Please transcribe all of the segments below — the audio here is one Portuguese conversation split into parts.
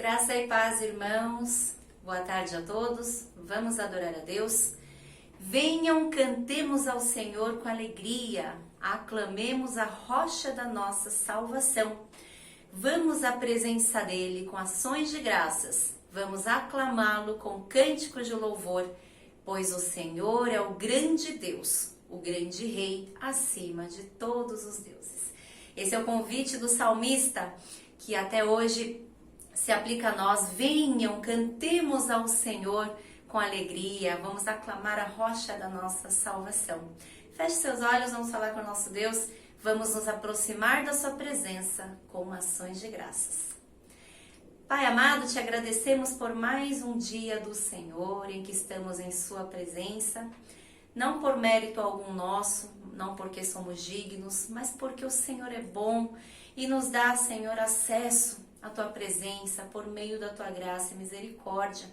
Graça e paz, irmãos. Boa tarde a todos. Vamos adorar a Deus. Venham, cantemos ao Senhor com alegria. Aclamemos a rocha da nossa salvação. Vamos à presença dele com ações de graças. Vamos aclamá-lo com cânticos de louvor, pois o Senhor é o grande Deus, o grande Rei acima de todos os deuses. Esse é o convite do salmista, que até hoje se aplica a nós. Venham, cantemos ao Senhor com alegria, vamos aclamar a rocha da nossa salvação. Feche seus olhos, vamos falar com o nosso Deus, vamos nos aproximar da sua presença com ações de graças. Pai amado, te agradecemos por mais um dia do Senhor em que estamos em sua presença, não por mérito algum nosso, não porque somos dignos, mas porque o Senhor é bom e nos dá, Senhor, acesso à tua presença por meio da tua graça e misericórdia.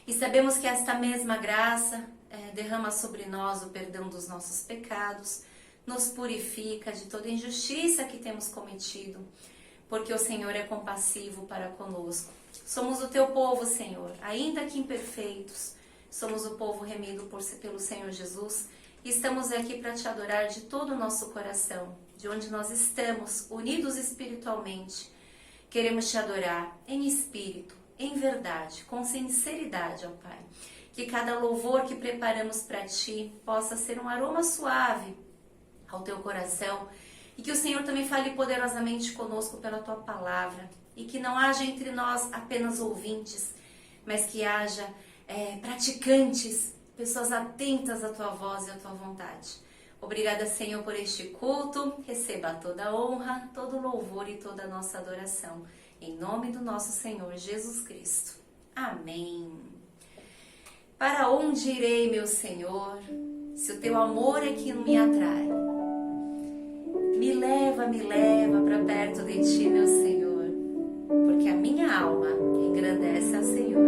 E sabemos que esta mesma graça derrama sobre nós o perdão dos nossos pecados, nos purifica de toda injustiça que temos cometido, porque o Senhor é compassivo para conosco. Somos o teu povo, Senhor, ainda que imperfeitos, somos o povo remido pelo Senhor Jesus e estamos aqui para te adorar de todo o nosso coração, de onde nós estamos, unidos espiritualmente. Queremos te adorar em espírito, em verdade, com sinceridade, ó Pai. Que cada louvor que preparamos para ti possa ser um aroma suave ao teu coração e que o Senhor também fale poderosamente conosco pela tua palavra e que não haja entre nós apenas ouvintes, mas que haja praticantes, pessoas atentas à tua voz e à tua vontade. Obrigada, Senhor, por este culto. Receba toda a honra, todo o louvor e toda a nossa adoração. Em nome do nosso Senhor Jesus Cristo. Amém. Para onde irei, meu Senhor, se o teu amor é que me atrai? Me leva para perto de ti, meu Senhor, porque a minha alma engrandece ao Senhor.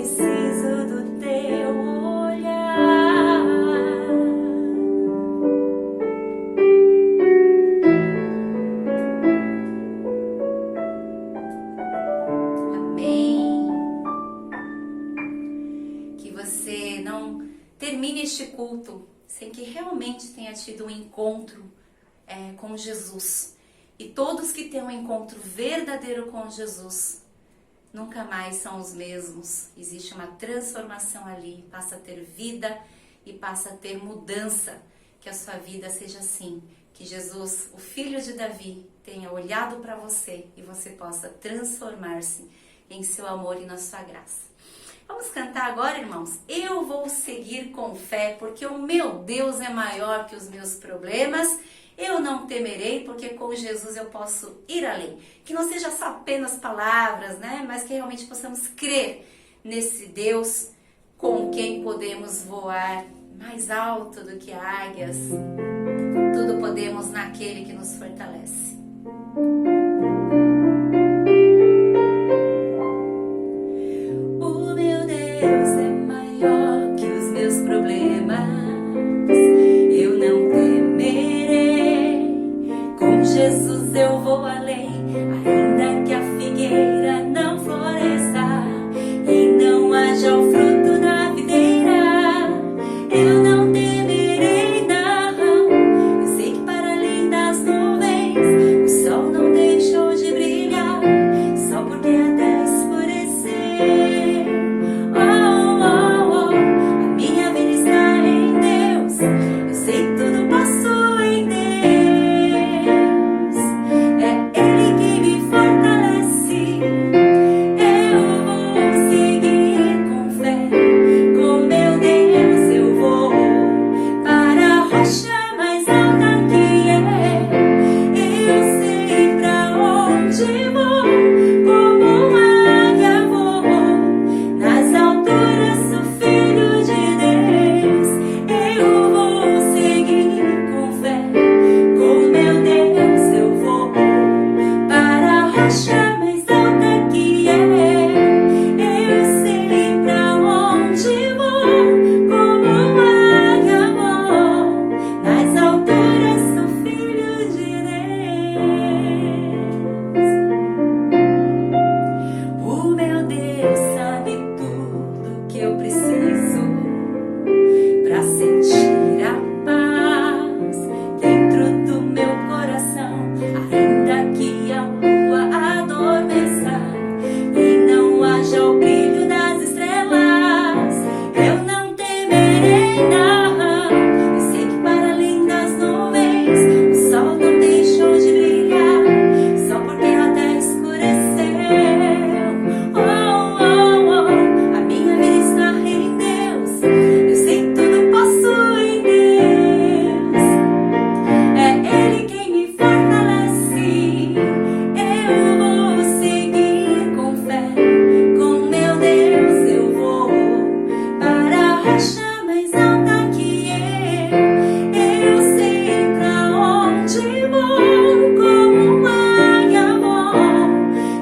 preciso do teu olhar. Amém. Que você não termine este culto sem que realmente tenha tido um encontro com Jesus. E todos que têm um encontro verdadeiro com Jesus nunca mais são os mesmos. Existe uma transformação ali, passa a ter vida e passa a ter mudança. Que a sua vida seja assim, que Jesus, o Filho de Davi, tenha olhado para você e você possa transformar-se em seu amor e na sua graça. Vamos cantar agora, irmãos? Eu vou seguir com fé, porque o meu Deus é maior que os meus problemas. Eu não temerei, porque com Jesus eu posso ir além. Que não seja só apenas palavras, né? Mas que realmente possamos crer nesse Deus com quem podemos voar mais alto do que águias. Tudo podemos naquele que nos fortalece. O meu Deus é maior que os meus problemas. Eu não temerei. Com Jesus eu vou além, ainda que a figueira não floresça e não haja o fruto na videira. Eu não temerei, não. Eu sei que para além das nuvens o sol não deixou de brilhar, só porque até escurecer. Oh, oh, oh, a minha vida está em Deus. Eu sei que tudo posso em Deus. É Ele que me fortalece. Eu vou seguir com fé. Com meu Deus eu vou para a rocha mais alta que é. Eu sei pra onde vou, como uma águia vou. Nas alturas sou filho de Deus. Eu vou seguir com fé. Com meu Deus eu vou para a rocha mais alta que é. Eu sei pra onde vou, como uma águia vou. Nas alturas sou filho de Deus. O meu Deus sabe tudo que eu preciso pra sentir a paz dentro do meu coração, ainda que a lua adormeça e não haja o brilho das estrelas. Eu não temerei, não. Eu sei que para além das nuvens o sol não deixou de brilhar, só porque até escureceu. Oh, oh, oh, a minha vida está em Deus. Eu sei que tudo posso em Deus. É Ele quem me fortalece. Eu vou seguir com fé. Com meu Deus eu vou para a rocha mais alta que é. Eu sei pra onde vou, como uma águia vou.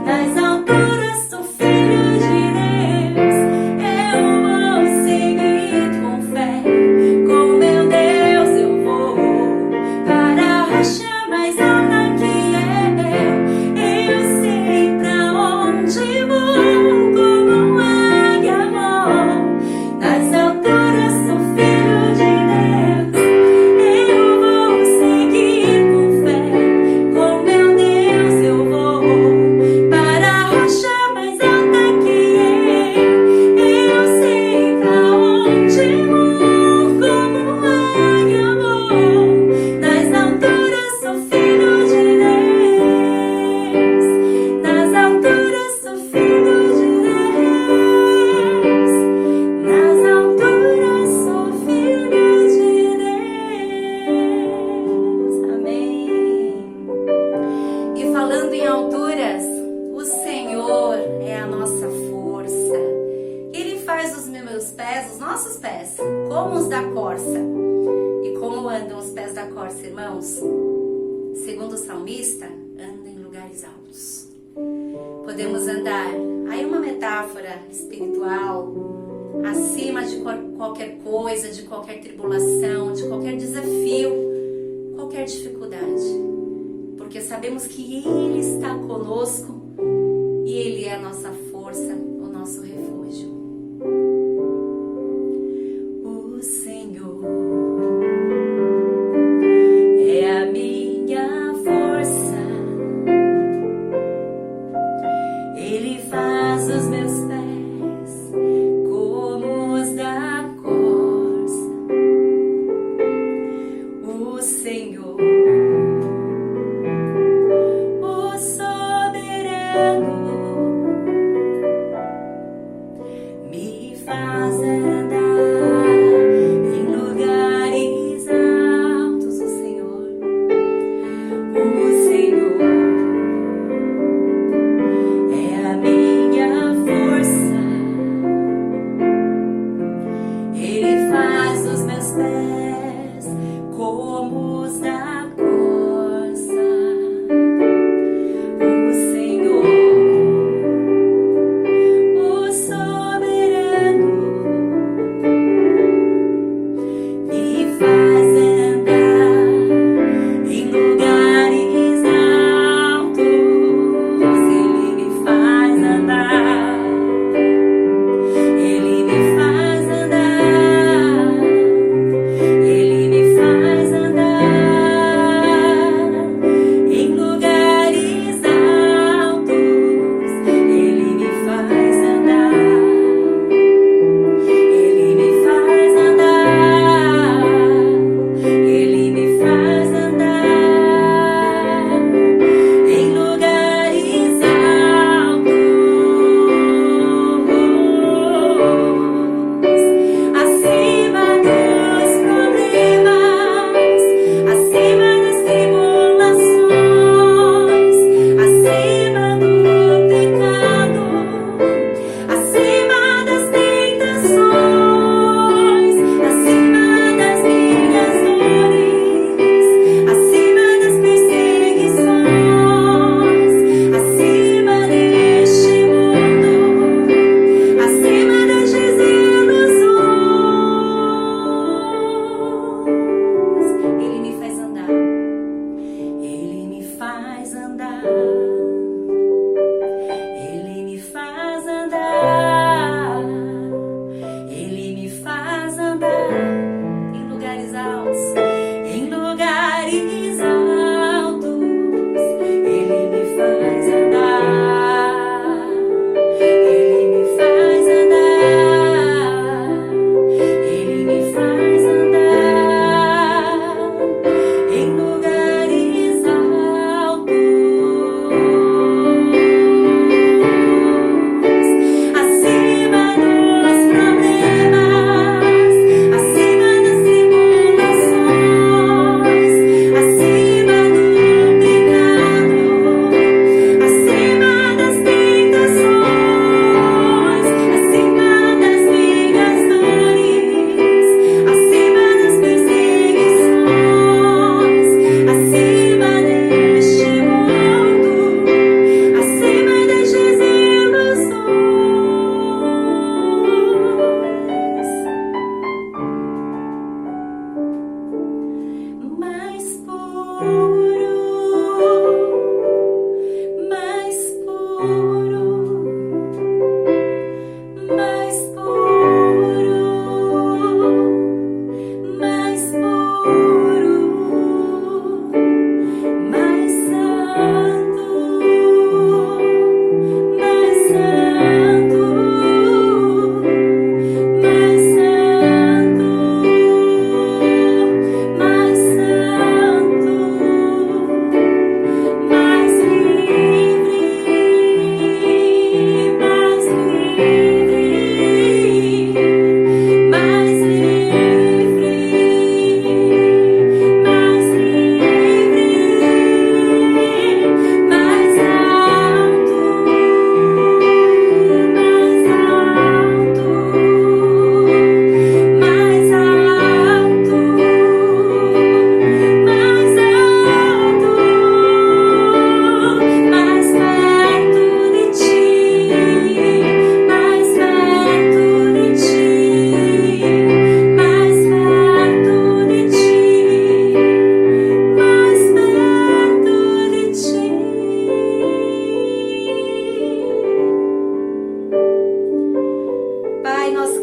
Nas alturas sou filho de Deus. Eu vou seguir com fé. Com meu Deus eu vou para a rocha mais alta que é. Eu sei pra onde vou, como uma águia vou. Nas alturas sou filho de Deus. Eu vou seguir com fé. Com meu Deus eu vou para a rocha mais alta que é. Eu sei pra onde vou, como uma águia vou. Nas alturas sou filho de Deus. Nas alturas sou filho de Deus. Nas alturas sou filho de Deus. Amém. E falando em alturas, o Senhor é a nossa força. Ele faz os meus pés, os nossos pés, como os da corça. E como andam os pés da corça, irmãos? Segundo o salmista, anda em lugares altos. Podemos andar, aí uma metáfora espiritual, acima de qualquer coisa, de qualquer tribulação, de qualquer desafio, qualquer dificuldade. Porque sabemos que Ele está conosco e Ele é a nossa força, o nosso refúgio. O Senhor é a minha força, Ele faz os meus pés como os da corça. O Senhor, o soberano,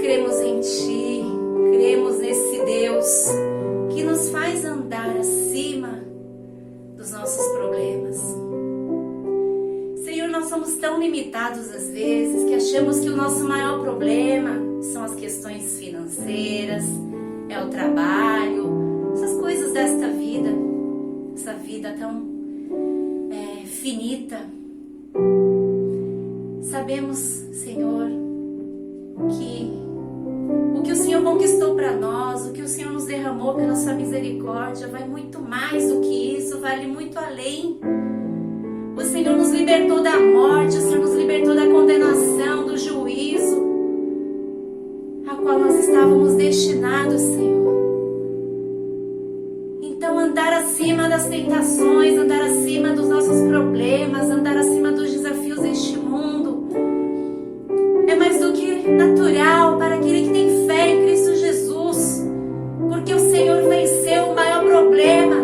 cremos em Ti, cremos nesse Deus que nos faz andar acima dos nossos problemas. Senhor, nós somos tão limitados às vezes que achamos que o nosso maior problema são as questões financeiras, é o trabalho, essas coisas desta vida, essa vida tão finita. Sabemos, Senhor, que o que o Senhor conquistou para nós, o que o Senhor nos derramou pela sua misericórdia, vai muito mais do que isso, vale muito além. O Senhor nos libertou da morte, o Senhor nos libertou da condenação, do juízo, a qual nós estávamos destinados, Senhor. Então, andar acima das tentações, andar acima dos nossos problemas, andar acima dos desafios deste mundo, é mais do que natural para aquele que tem fé em Cristo Jesus, porque o Senhor venceu o maior problema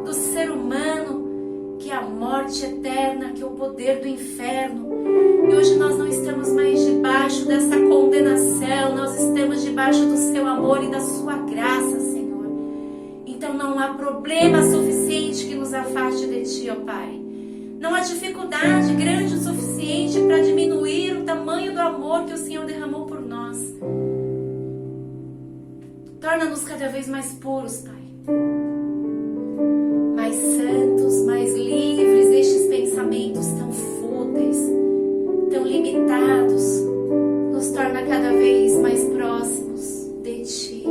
do ser humano, que é a morte eterna, que é o poder do inferno. E hoje nós não estamos mais debaixo dessa condenação, nós estamos debaixo do seu amor e da sua graça, Senhor. Então não há problema suficiente que nos afaste de Ti, ó Pai. Não há dificuldade grande o suficiente para diminuir o tamanho do amor que o Senhor derramou por nós. Torna-nos cada vez mais puros, Pai. Mais santos, mais livres destes pensamentos tão fúteis, tão limitados. Nos torna cada vez mais próximos de Ti.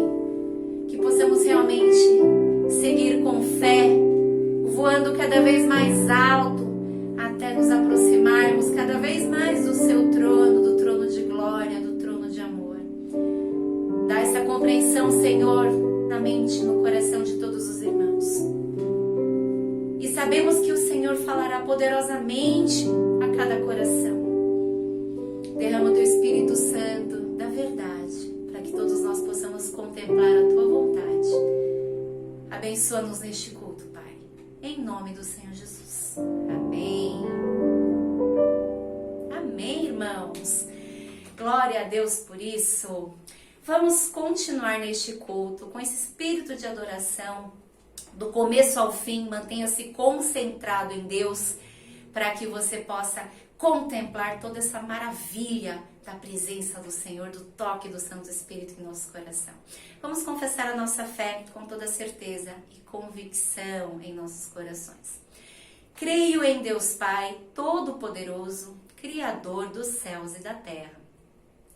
Que possamos realmente seguir com fé, voando cada vez mais alto, até nos aproximarmos cada vez mais do Seu trono, do trono de glória, do trono de amor. Dá essa compreensão, Senhor, na mente e no coração de todos os irmãos. E sabemos que o Senhor falará poderosamente a cada coração. Derrama o Teu Espírito Santo da verdade, para que todos nós possamos contemplar a Tua vontade. Abençoa-nos neste culto, Pai. Em nome do Senhor Jesus. Amém. Amém, irmãos. Glória a Deus por isso. Vamos continuar neste culto com esse espírito de adoração. Do começo ao fim, mantenha-se concentrado em Deus, para que você possa contemplar toda essa maravilha da presença do Senhor, do toque do Santo Espírito em nosso coração. Vamos confessar a nossa fé com toda certeza e convicção em nossos corações. Creio em Deus Pai, Todo-Poderoso, Criador dos céus e da terra.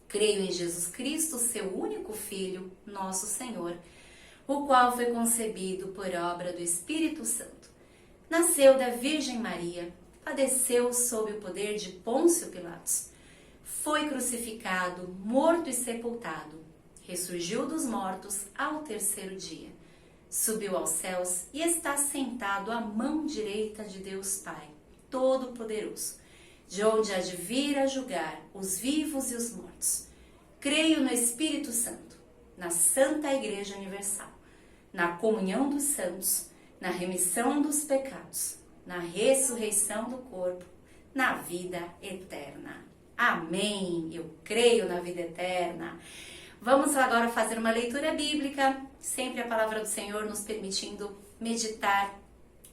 Creio em Jesus Cristo, seu único Filho, nosso Senhor, o qual foi concebido por obra do Espírito Santo. Nasceu da Virgem Maria, padeceu sob o poder de Pôncio Pilatos, foi crucificado, morto e sepultado, ressurgiu dos mortos ao terceiro dia, subiu aos céus e está sentado à mão direita de Deus Pai, Todo-Poderoso, de onde há de vir a julgar os vivos e os mortos. Creio no Espírito Santo, na Santa Igreja Universal, na comunhão dos santos, na remissão dos pecados, na ressurreição do corpo, na vida eterna. Amém! Eu creio na vida eterna. Vamos agora fazer uma leitura bíblica, sempre a palavra do Senhor nos permitindo meditar.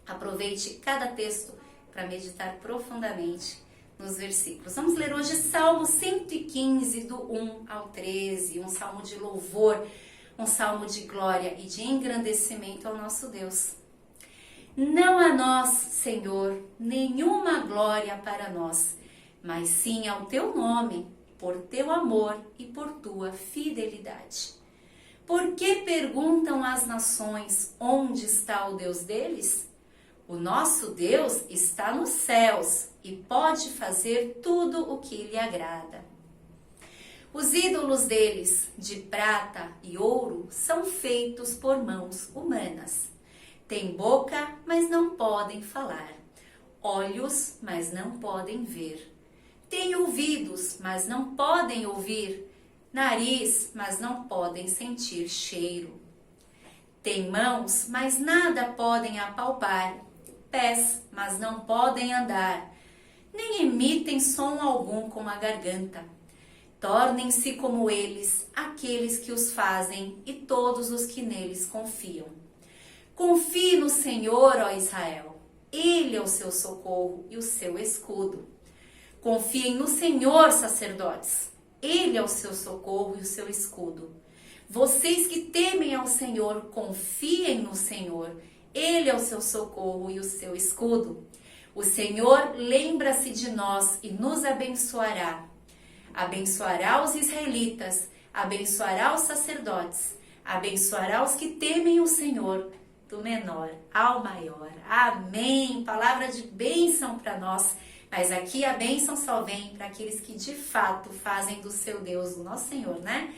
Aproveite cada texto para meditar profundamente nos versículos. Vamos ler hoje Salmo 115, do 1 ao 13, um salmo de louvor, um salmo de glória e de engrandecimento ao nosso Deus. Não a nós, Senhor, nenhuma glória para nós, mas sim ao Teu nome, por Teu amor e por Tua fidelidade. Por que perguntam as nações onde está o Deus deles? O nosso Deus está nos céus e pode fazer tudo o que lhe agrada. Os ídolos deles, de prata e ouro, são feitos por mãos humanas. Têm boca, mas não podem falar. Olhos, mas não podem ver. Têm ouvidos, mas não podem ouvir. Nariz, mas não podem sentir cheiro. Têm mãos, mas nada podem apalpar. Pés, mas não podem andar. Nem emitem som algum com a garganta. Tornem-se como eles, aqueles que os fazem e todos os que neles confiam. Confie no Senhor, ó Israel. Ele é o seu socorro e o seu escudo. Confiem no Senhor, sacerdotes. Ele é o seu socorro e o seu escudo. Vocês que temem ao Senhor, confiem no Senhor. Ele é o seu socorro e o seu escudo. O Senhor lembra-se de nós e nos abençoará. Abençoará os israelitas, abençoará os sacerdotes, abençoará os que temem o Senhor, do menor ao maior. Amém. Palavra de bênção para nós. Mas aqui a bênção só vem para aqueles que de fato fazem do seu Deus, o nosso Senhor, né?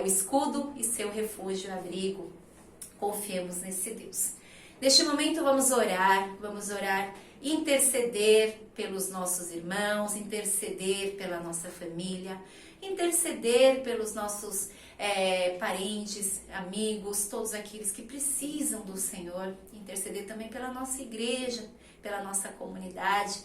O escudo e seu refúgio, abrigo. Confiemos nesse Deus. Neste momento vamos orar, interceder pelos nossos irmãos, interceder pela nossa família, interceder pelos nossos parentes, amigos, todos aqueles que precisam do Senhor, interceder também pela nossa igreja, pela nossa comunidade,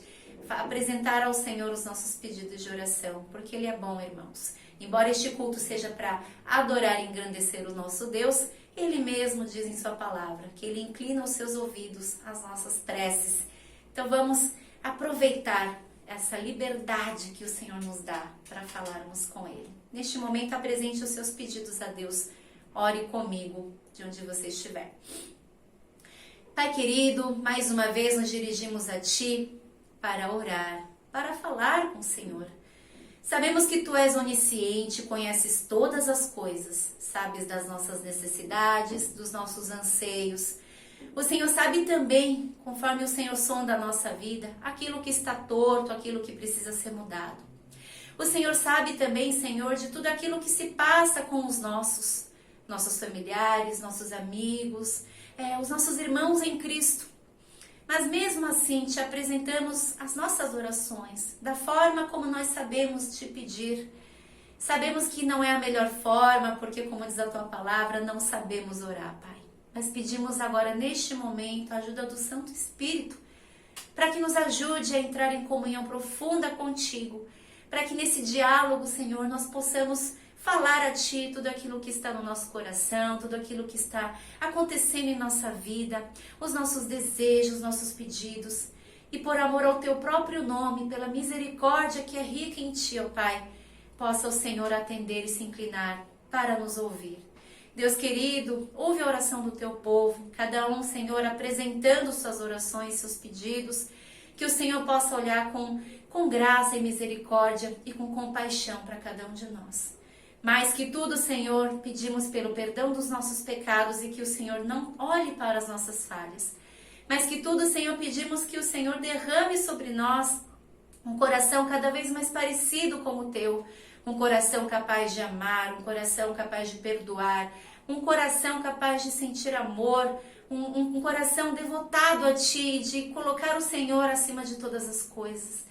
apresentar ao Senhor os nossos pedidos de oração, porque Ele é bom, irmãos. Embora este culto seja para adorar e engrandecer o nosso Deus, Ele mesmo diz em sua palavra que Ele inclina os seus ouvidos às nossas preces. Então vamos aproveitar essa liberdade que o Senhor nos dá para falarmos com Ele. Neste momento, apresente os seus pedidos a Deus. Ore comigo, de onde você estiver. Pai querido, mais uma vez nos dirigimos a Ti para orar, para falar com o Senhor. Sabemos que Tu és onisciente, conheces todas as coisas, sabes das nossas necessidades, dos nossos anseios. O Senhor sabe também, conforme o Senhor sonda a nossa vida, aquilo que está torto, aquilo que precisa ser mudado. O Senhor sabe também, Senhor, de tudo aquilo que se passa com os nossos familiares, nossos amigos, os nossos irmãos em Cristo. Mas mesmo assim, Te apresentamos as nossas orações, da forma como nós sabemos Te pedir. Sabemos que não é a melhor forma, porque, como diz a Tua palavra, não sabemos orar, Pai. Mas pedimos agora, neste momento, a ajuda do Santo Espírito, para que nos ajude a entrar em comunhão profunda contigo, para que nesse diálogo, Senhor, nós possamos falar a Ti tudo aquilo que está no nosso coração, tudo aquilo que está acontecendo em nossa vida, os nossos desejos, nossos pedidos. E por amor ao Teu próprio nome, pela misericórdia que é rica em Ti, ó Pai, possa o Senhor atender e se inclinar para nos ouvir. Deus querido, ouve a oração do Teu povo, cada um, Senhor, apresentando suas orações, seus pedidos, que o Senhor possa olhar com graça e misericórdia e com compaixão para cada um de nós. Mais que tudo, Senhor, pedimos pelo perdão dos nossos pecados e que o Senhor não olhe para as nossas falhas. Mais que tudo, Senhor, pedimos que o Senhor derrame sobre nós um coração cada vez mais parecido com o Teu, um coração capaz de amar, um coração capaz de perdoar, um coração capaz de sentir amor, um coração devotado a Ti, de colocar o Senhor acima de todas as coisas.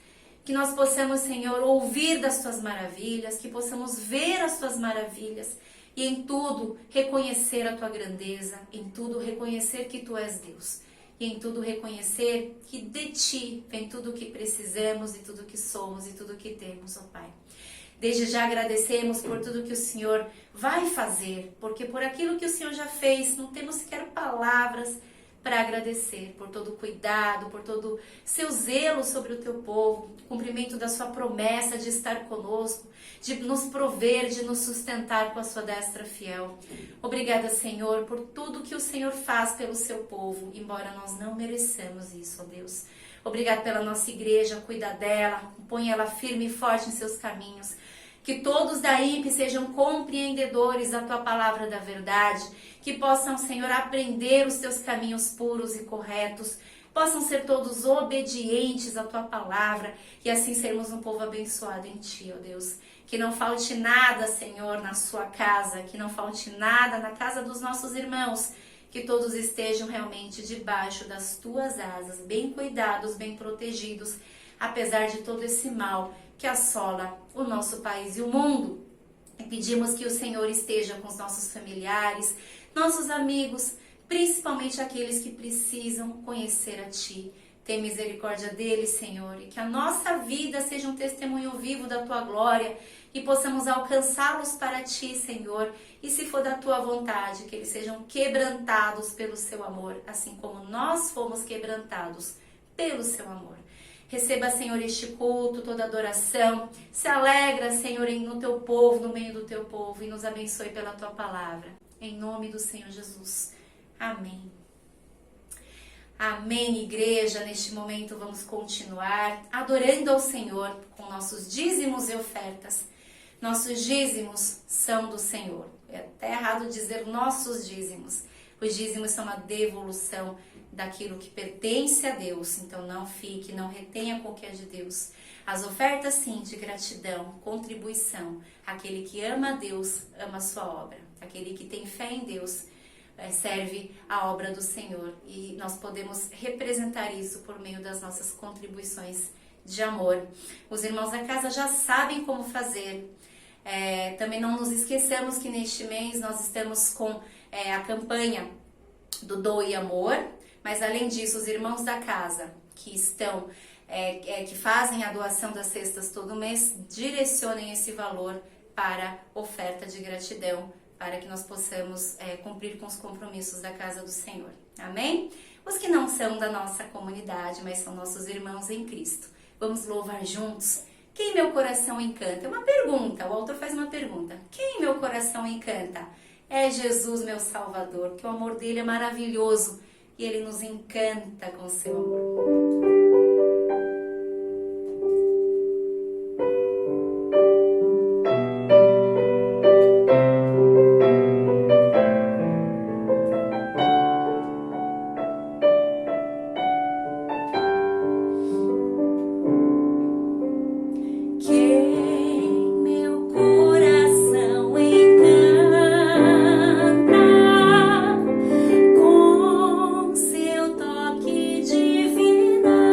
Que nós possamos, Senhor, ouvir das Tuas maravilhas, que possamos ver as Tuas maravilhas e em tudo reconhecer a Tua grandeza, em tudo reconhecer que Tu és Deus e em tudo reconhecer que de Ti vem tudo o que precisamos e tudo o que somos e tudo o que temos, ó Pai. Desde já agradecemos por tudo que o Senhor vai fazer, porque por aquilo que o Senhor já fez, não temos sequer palavras para agradecer, por todo o cuidado, por todo seu zelo sobre o Teu povo, o cumprimento da Sua promessa de estar conosco, de nos prover, de nos sustentar com a Sua destra fiel. Obrigada, Senhor, por tudo que o Senhor faz pelo Seu povo, embora nós não mereçamos isso, ó Deus. Obrigada pela nossa igreja, cuida dela, põe ela firme e forte em seus caminhos. Que todos da IMP sejam compreendedores da Tua palavra da verdade, que possam, Senhor, aprender os Teus caminhos puros e corretos, possam ser todos obedientes à Tua palavra e assim sermos um povo abençoado em Ti, ó Deus. Que não falte nada, Senhor, na Sua casa, que não falte nada na casa dos nossos irmãos, que todos estejam realmente debaixo das Tuas asas, bem cuidados, bem protegidos, apesar de todo esse mal que assola o nosso país e o mundo. E pedimos que o Senhor esteja com os nossos familiares, nossos amigos, principalmente aqueles que precisam conhecer a Ti. Tem misericórdia deles, Senhor, e que a nossa vida seja um testemunho vivo da Tua glória, e possamos alcançá-los para Ti, Senhor, e se for da Tua vontade, que eles sejam quebrantados pelo Seu amor, assim como nós fomos quebrantados pelo Seu amor. Receba, Senhor, este culto, toda adoração. Se alegra, Senhor, no Teu povo, no meio do Teu povo, e nos abençoe pela Tua palavra. Em nome do Senhor Jesus. Amém. Amém, igreja. Neste momento vamos continuar adorando ao Senhor com nossos dízimos e ofertas. Nossos dízimos são do Senhor. É até errado dizer nossos dízimos. Os dízimos são uma devolução daquilo que pertence a Deus. Então não fique, não retenha qualquer de Deus. As ofertas, sim, de gratidão, contribuição. Aquele que ama a Deus, ama a sua obra. Aquele que tem fé em Deus, serve a obra do Senhor. E nós podemos representar isso por meio das nossas contribuições de amor. Os irmãos da casa já sabem como fazer. Também não nos esqueçamos que neste mês nós estamos com a campanha do Doe Amor. Mas além disso, os irmãos da casa que estão, que fazem a doação das cestas todo mês, direcionem esse valor para oferta de gratidão, para que nós possamos cumprir com os compromissos da casa do Senhor. Amém? Os que não são da nossa comunidade, mas são nossos irmãos em Cristo. Vamos louvar juntos. Quem meu coração encanta? É uma pergunta, o autor faz uma pergunta. Quem meu coração encanta? É Jesus, meu Salvador, que o amor dele é maravilhoso e ele nos encanta com seu amor. Com seu toque divino.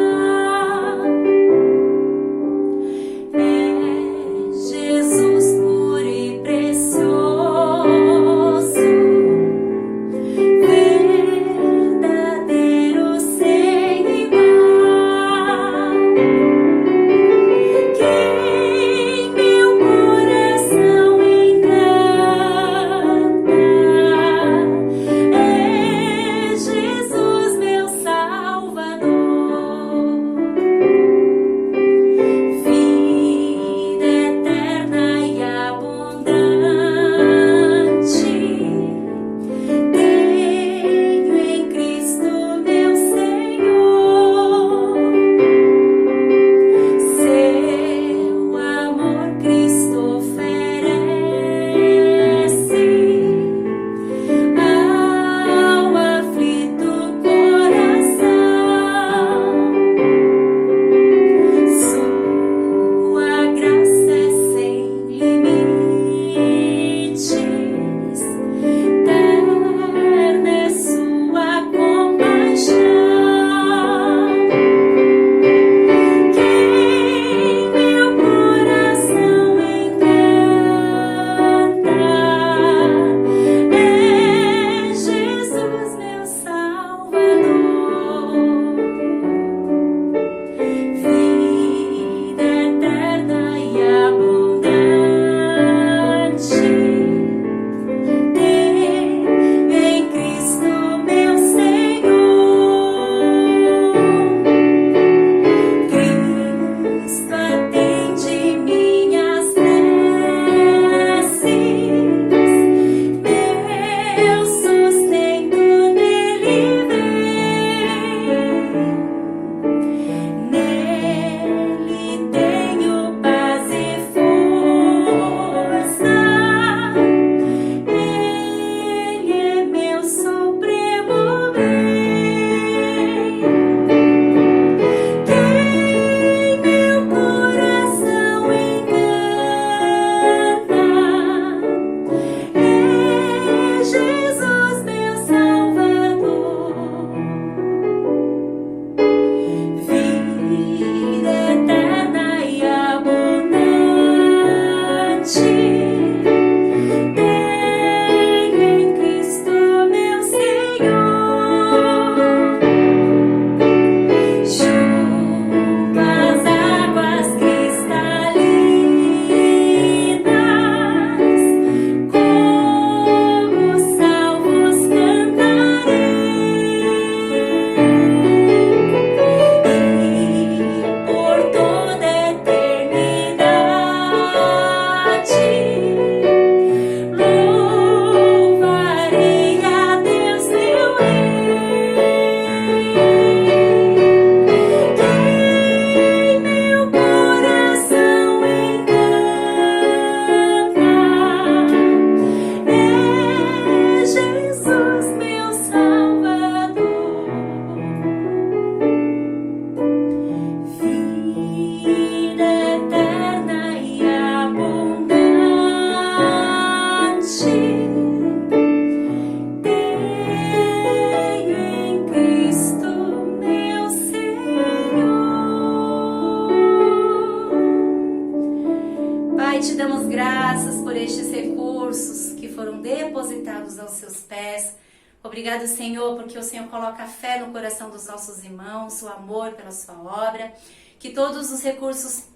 recursos que foram depositados aos seus pés. Obrigado, Senhor, porque o Senhor coloca a fé no coração dos nossos irmãos, o amor pela sua obra, que todos os recursos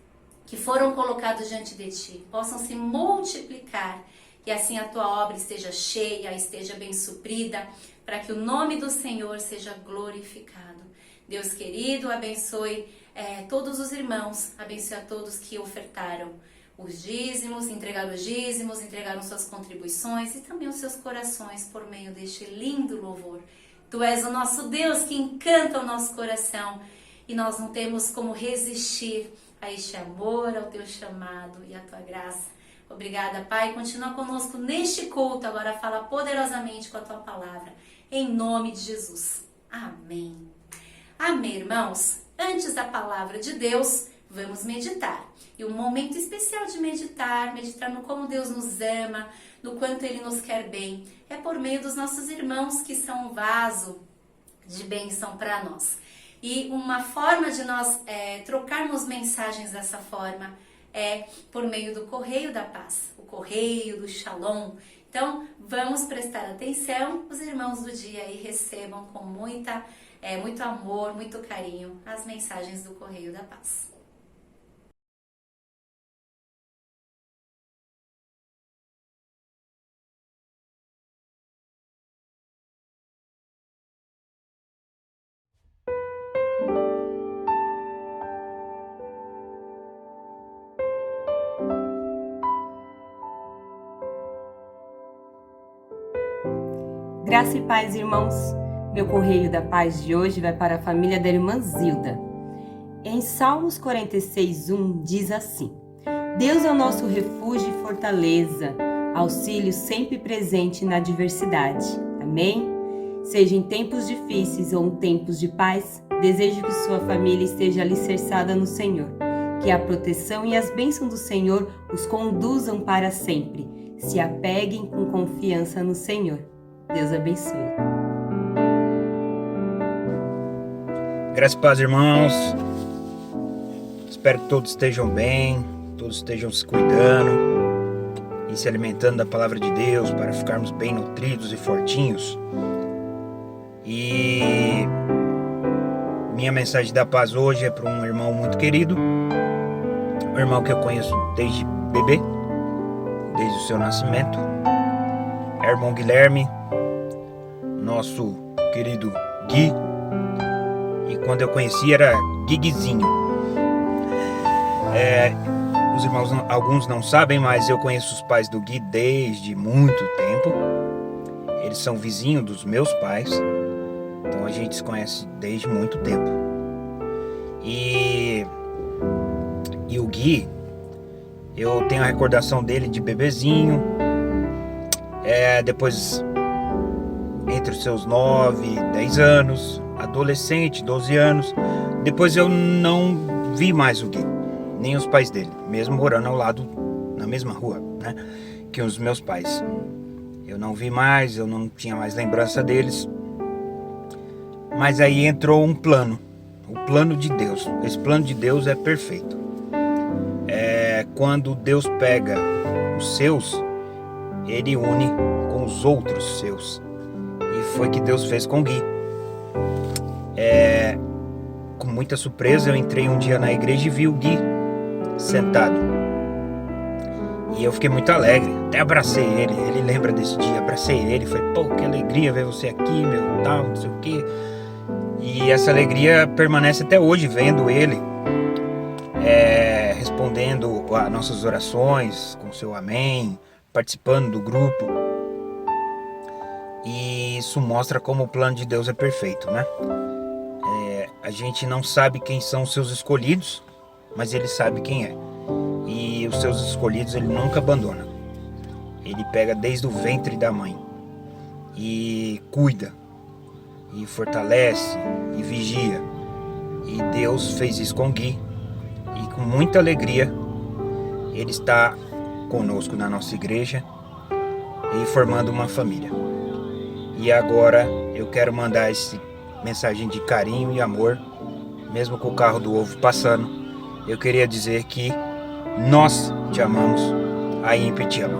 que foram colocados diante de ti possam se multiplicar e assim a tua obra esteja cheia, esteja bem suprida, para que o nome do Senhor seja glorificado. Deus querido, abençoe todos os irmãos, abençoe a todos que ofertaram os dízimos, entregaram suas contribuições e também os seus corações por meio deste lindo louvor. Tu és o nosso Deus que encanta o nosso coração e nós não temos como resistir a este amor, ao teu chamado e à tua graça. Obrigada, Pai. Continua conosco neste culto. Agora fala poderosamente com a tua palavra. Em nome de Jesus. Amém. Amém, irmãos. Antes da palavra de Deus, vamos meditar. E um momento especial de meditar no como Deus nos ama, no quanto Ele nos quer bem, é por meio dos nossos irmãos que são um vaso de bênção para nós. E uma forma de nós trocarmos mensagens dessa forma é por meio do Correio da Paz, o Correio do Shalom. Então, vamos prestar atenção, os irmãos do dia aí recebam com muito amor, muito carinho as mensagens do Correio da Paz. Graça e paz, irmãos. Meu Correio da Paz de hoje vai para a família da irmã Zilda. Em Salmos 46:1 diz assim: Deus é o nosso refúgio e fortaleza, auxílio sempre presente na adversidade. Amém? Seja em tempos difíceis ou em tempos de paz, desejo que sua família esteja alicerçada no Senhor, que a proteção e as bênçãos do Senhor os conduzam para sempre. Se apeguem com confiança no Senhor. Deus abençoe. Graças e paz, irmãos. Espero que todos estejam bem, todos estejam se cuidando e se alimentando da palavra de Deus para ficarmos bem nutridos e fortinhos. E minha mensagem da paz hoje é para um irmão muito querido, um irmão que eu conheço desde bebê, desde o seu nascimento. É o irmão Guilherme, nosso querido Gui, e quando eu conheci era Guiguizinho. Os irmãos, alguns não sabem, mas eu conheço os pais do Gui desde muito tempo. Eles são vizinhos dos meus pais, então a gente se conhece desde muito tempo. E o Gui, eu tenho a recordação dele de bebezinho, depois entre os seus 9, 10 anos, adolescente, 12 anos. Depois eu não vi mais o Gui, nem os pais dele, mesmo morando ao lado, na mesma rua, né, que os meus pais. Eu não vi mais, eu não tinha mais lembrança deles. Mas aí entrou um plano, o plano de Deus. Esse plano de Deus é perfeito. Quando Deus pega os seus, Ele une com os outros seus. E foi o que Deus fez com o Gui. Com muita surpresa, eu entrei um dia na igreja e vi o Gui sentado. E eu fiquei muito alegre, até abracei ele. Ele lembra desse dia, abracei ele. Falei, pô, que alegria ver você aqui, meu, tal, não sei o quê. E essa alegria permanece até hoje, vendo ele respondendo a nossas orações com seu amém, participando do grupo. E isso mostra como o plano de Deus é perfeito, né? A gente não sabe quem são os seus escolhidos, mas Ele sabe quem é. E os seus escolhidos Ele nunca abandona. Ele pega desde o ventre da mãe e cuida, e fortalece, e vigia. E Deus fez isso com o Gui. E com muita alegria, Ele está conosco na nossa igreja e formando uma família. E agora eu quero mandar essa mensagem de carinho e amor, mesmo com o carro do ovo passando. Eu queria dizer que nós te amamos, a INPE te ama.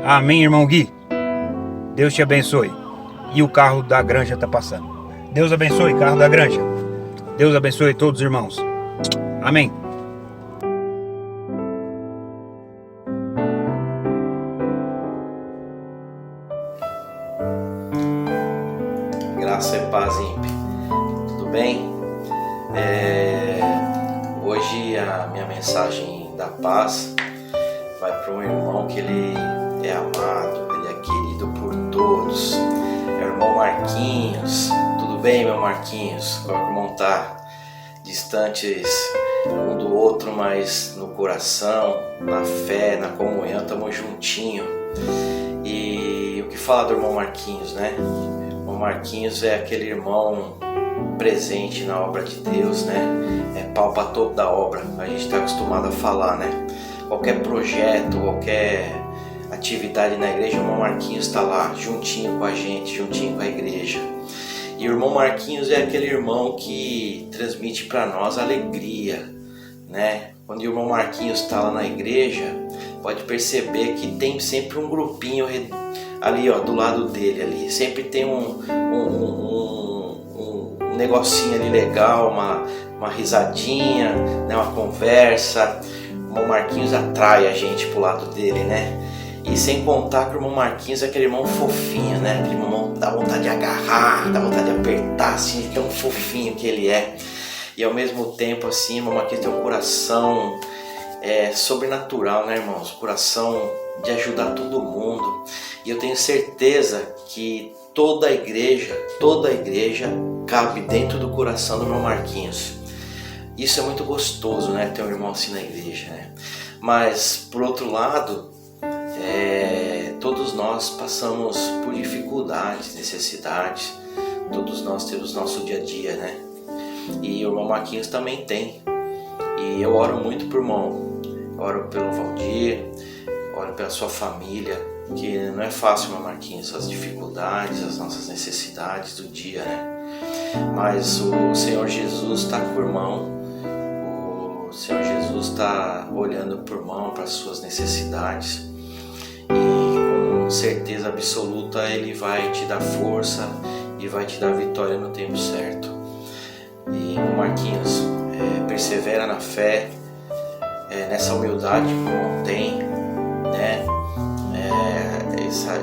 Amém, irmão Gui. Deus te abençoe. E o carro da granja está passando. Deus abençoe, carro da granja. Deus abençoe todos os irmãos. Amém. Graça e paz, Imp. Tudo bem? Hoje a minha mensagem da paz vai para um irmão que ele é amado, ele é querido por todos. É o irmão Marquinhos. Tudo bem, meu Marquinhos? Como é que o irmão tá? Distantes um do outro, mas no coração, na fé, na comunhão, estamos juntinho. E o que falar do irmão Marquinhos, né? O Marquinhos é aquele irmão presente na obra de Deus, né? É pau para topo da obra. A gente está acostumado a falar, né? Qualquer projeto, qualquer atividade na igreja, o irmão Marquinhos está lá, juntinho com a gente, juntinho com a igreja. E o irmão Marquinhos é aquele irmão que transmite para nós alegria, né? Quando o irmão Marquinhos está lá na igreja, pode perceber que tem sempre um grupinho ali, ó, do lado dele ali. Sempre tem um negocinho ali legal, uma risadinha, né? Uma conversa. O irmão Marquinhos atrai a gente pro lado dele, né? E sem contar que o irmão Marquinhos é aquele irmão fofinho, né? Aquele irmão dá vontade de agarrar, dá vontade de apertar, assim, de tão fofinho que ele é. E ao mesmo tempo, assim, o irmão Marquinhos tem um coração sobrenatural, né, irmãos? Coração de ajudar todo mundo. E eu tenho certeza que toda a igreja cabe dentro do coração do irmão Marquinhos. Isso é muito gostoso, né? Ter um irmão assim na igreja, né? Mas, por outro lado, todos nós passamos por dificuldades, necessidades. Todos nós temos nosso dia a dia, né? E o irmão Marquinhos também tem. E eu oro muito por irmão. Eu oro pelo Valdir, oro pela sua família, que não é fácil, irmão Marquinhos, as dificuldades, as nossas necessidades do dia, né? Mas o Senhor Jesus está com o irmão. O Senhor Jesus está olhando para o irmão, para as suas necessidades. E com certeza absoluta Ele vai te dar força e vai te dar vitória no tempo certo. E Marquinhos, persevera na fé, nessa humildade que o irmão tem, né?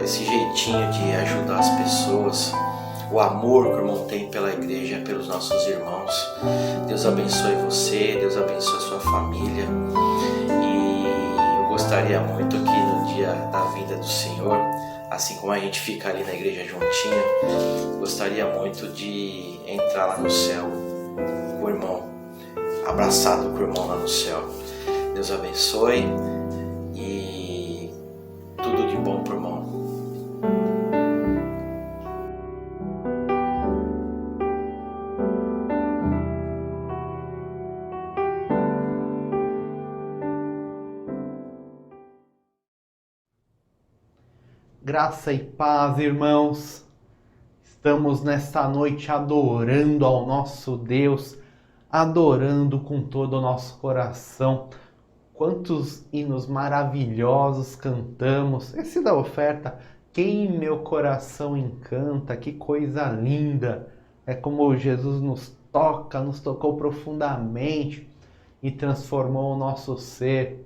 Esse jeitinho de ajudar as pessoas, o amor que o irmão tem pela igreja, pelos nossos irmãos. Deus abençoe você, Deus abençoe a sua família. E eu gostaria muito que no dia da vinda do Senhor, assim como a gente fica ali na igreja juntinho, gostaria muito de entrar lá no céu com o irmão, abraçado com o irmão lá no céu. Deus abençoe e tudo de bom pro irmão. Graça e paz, irmãos. Estamos nesta noite adorando ao nosso Deus, adorando com todo o nosso coração. Quantos hinos maravilhosos cantamos. Esse da oferta, quem meu coração encanta, que coisa linda. É como Jesus nos tocou profundamente e transformou o nosso ser.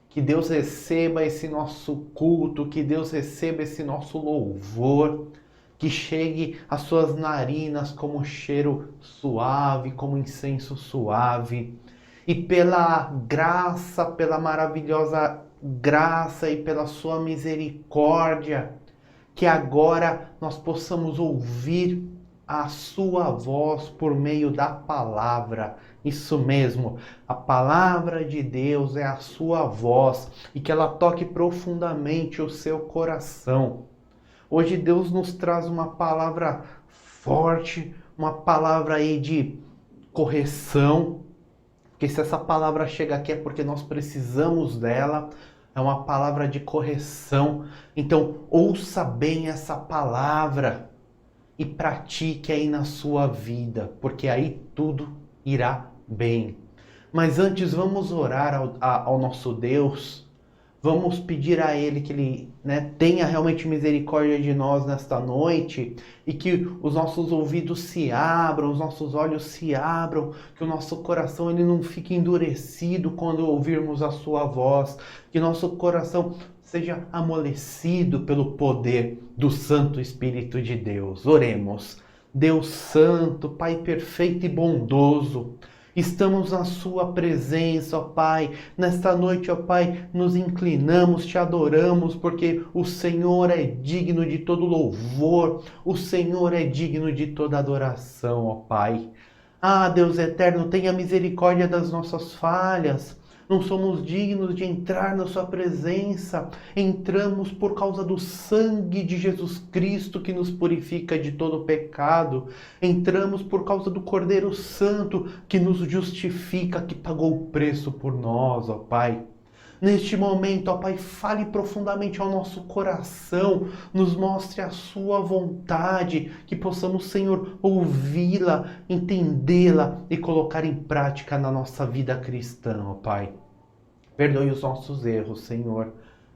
Que Deus receba esse nosso culto, que Deus receba esse nosso louvor, que chegue às suas narinas como cheiro suave, como incenso suave. E pela graça, pela maravilhosa graça e pela sua misericórdia, que agora nós possamos ouvir a sua voz por meio da palavra. Isso mesmo, a palavra de Deus é a sua voz e que ela toque profundamente o seu coração. Hoje Deus nos traz uma palavra forte, uma palavra aí de correção, porque se essa palavra chega aqui é porque nós precisamos dela, é uma palavra de correção. Então ouça bem essa palavra e pratique aí na sua vida, porque aí tudo irá bem. Mas antes vamos orar ao nosso Deus, Vamos pedir a Ele que Ele, tenha realmente misericórdia de nós nesta noite e que os nossos ouvidos se abram, os nossos olhos se abram, que o nosso coração ele não fique endurecido quando ouvirmos a sua voz, que nosso coração seja amolecido pelo poder do Santo Espírito de Deus. Oremos. Deus Santo, Pai perfeito e bondoso, estamos na sua presença, ó Pai. Nesta noite, ó Pai, nos inclinamos, te adoramos, porque o Senhor é digno de todo louvor, o Senhor é digno de toda adoração, ó Pai. Ah, Deus eterno, tenha misericórdia das nossas falhas. Não somos dignos de entrar na sua presença. Entramos por causa do sangue de Jesus Cristo que nos purifica de todo pecado. Entramos por causa do Cordeiro Santo que nos justifica, que pagou o preço por nós, ó Pai. Neste momento, ó Pai, fale profundamente ao nosso coração, nos mostre a sua vontade, que possamos, Senhor, ouvi-la, entendê-la e colocar em prática na nossa vida cristã, ó Pai. Perdoe os nossos erros, Senhor,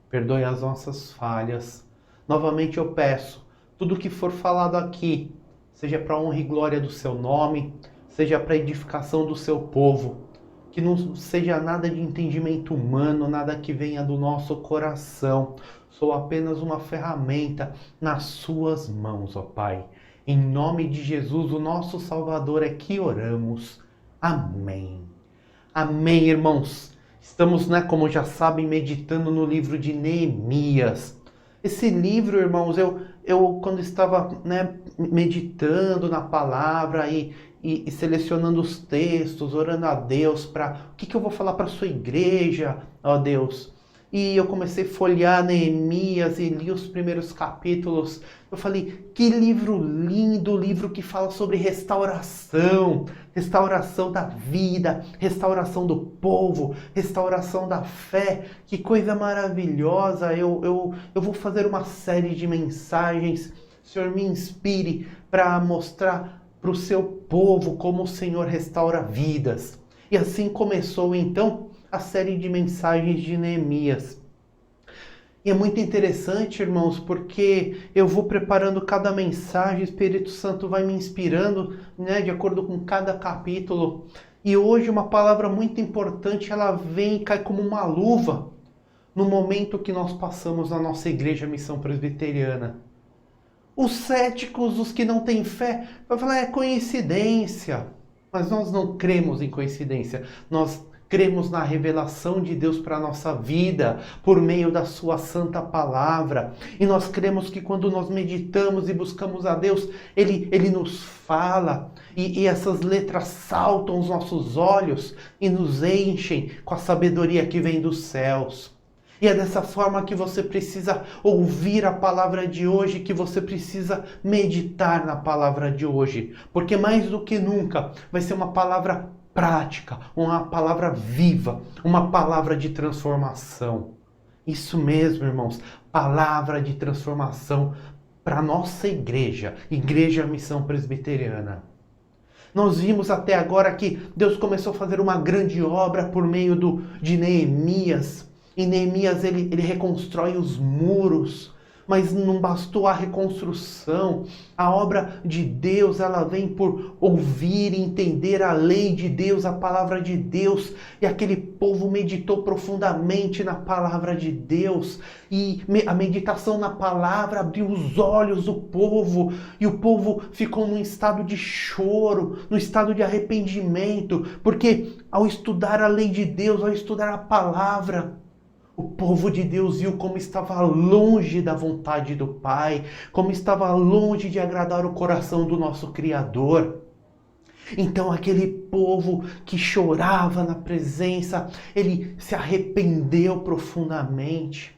perdoe as nossas falhas. Novamente eu peço, tudo que for falado aqui, seja para a honra e glória do seu nome, seja para a edificação do seu povo, que não seja nada de entendimento humano, nada que venha do nosso coração. Sou apenas uma ferramenta nas suas mãos, ó Pai. Em nome de Jesus, o nosso Salvador, é que oramos. Amém. Amém, irmãos. Estamos, como já sabem, meditando no livro de Neemias. Esse livro, irmãos, eu quando estava meditando na palavra e selecionando os textos, orando a Deus para o que eu vou falar para a sua igreja, ó Deus. E eu comecei a folhear Neemias e li os primeiros capítulos. Eu falei, que livro lindo, livro que fala sobre restauração, restauração da vida, restauração do povo, restauração da fé. Que coisa maravilhosa. Eu vou fazer uma série de mensagens. Senhor, me inspire para mostrar para o seu povo como o Senhor restaura vidas. E assim começou então a série de mensagens de Neemias. E é muito interessante, irmãos, porque eu vou preparando cada mensagem, o Espírito Santo vai me inspirando, de acordo com cada capítulo. E hoje uma palavra muito importante, ela vem e cai como uma luva no momento que nós passamos na nossa igreja Missão Presbiteriana. Os céticos, os que não têm fé, vão falar, é coincidência. Mas nós não cremos em coincidência. Nós cremos na revelação de Deus para a nossa vida, por meio da sua santa palavra. E nós cremos que quando nós meditamos e buscamos a Deus, Ele nos fala. E essas letras saltam aos nossos olhos e nos enchem com a sabedoria que vem dos céus. E é dessa forma que você precisa ouvir a palavra de hoje, que você precisa meditar na palavra de hoje. Porque mais do que nunca vai ser uma palavra prática, uma palavra viva, uma palavra de transformação. Isso mesmo, irmãos, palavra de transformação para a nossa igreja, Igreja Missão Presbiteriana. Nós vimos até agora que Deus começou a fazer uma grande obra por meio de Neemias. E Neemias ele reconstrói os muros, mas não bastou a reconstrução. A obra de Deus, ela vem por ouvir e entender a lei de Deus, a palavra de Deus. E aquele povo meditou profundamente na palavra de Deus. E a meditação na palavra abriu os olhos do povo. E o povo ficou num estado de choro, num estado de arrependimento. Porque ao estudar a lei de Deus, ao estudar a palavra, o povo de Deus viu como estava longe da vontade do Pai, como estava longe de agradar o coração do nosso Criador. Então aquele povo que chorava na presença, ele se arrependeu profundamente.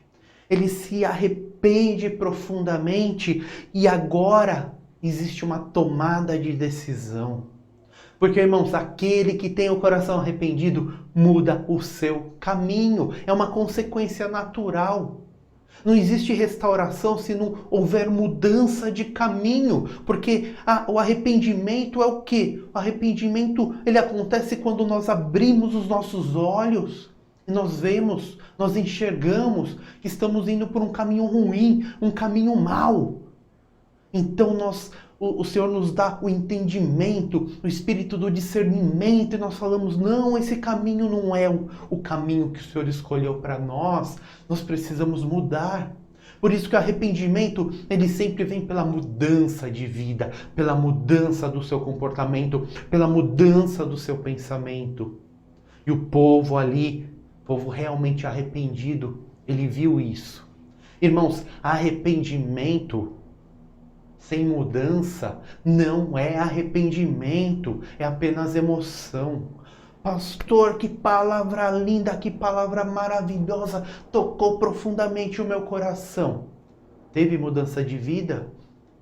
Ele se arrepende profundamente e agora existe uma tomada de decisão. Porque, irmãos, aquele que tem o coração arrependido muda o seu caminho. É uma consequência natural. Não existe restauração se não houver mudança de caminho. Porque o arrependimento é o quê? O arrependimento ele acontece quando nós abrimos os nossos olhos. E nós vemos, nós enxergamos que estamos indo por um caminho ruim, um caminho mau. Então o Senhor nos dá o entendimento, o espírito do discernimento, e nós falamos, não, esse caminho não é o caminho que o Senhor escolheu para nós precisamos mudar. Por isso que o arrependimento, ele sempre vem pela mudança de vida, pela mudança do seu comportamento, pela mudança do seu pensamento. E o povo ali, povo realmente arrependido, ele viu isso. Irmãos, arrependimento sem mudança não é arrependimento, é apenas emoção. Pastor, que palavra linda, que palavra maravilhosa, tocou profundamente o meu coração. Teve mudança de vida?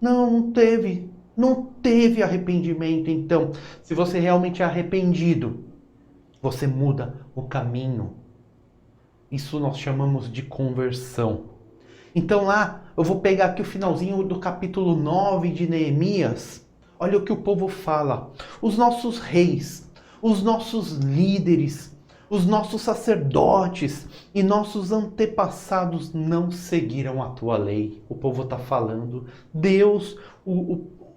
Não, não teve. Não teve arrependimento. Então, se você realmente é arrependido, você muda o caminho. Isso nós chamamos de conversão. Então lá, eu vou pegar aqui o finalzinho do capítulo 9 de Neemias. Olha o que o povo fala. Os nossos reis, os nossos líderes, os nossos sacerdotes e nossos antepassados não seguiram a tua lei. O povo está falando. Deus,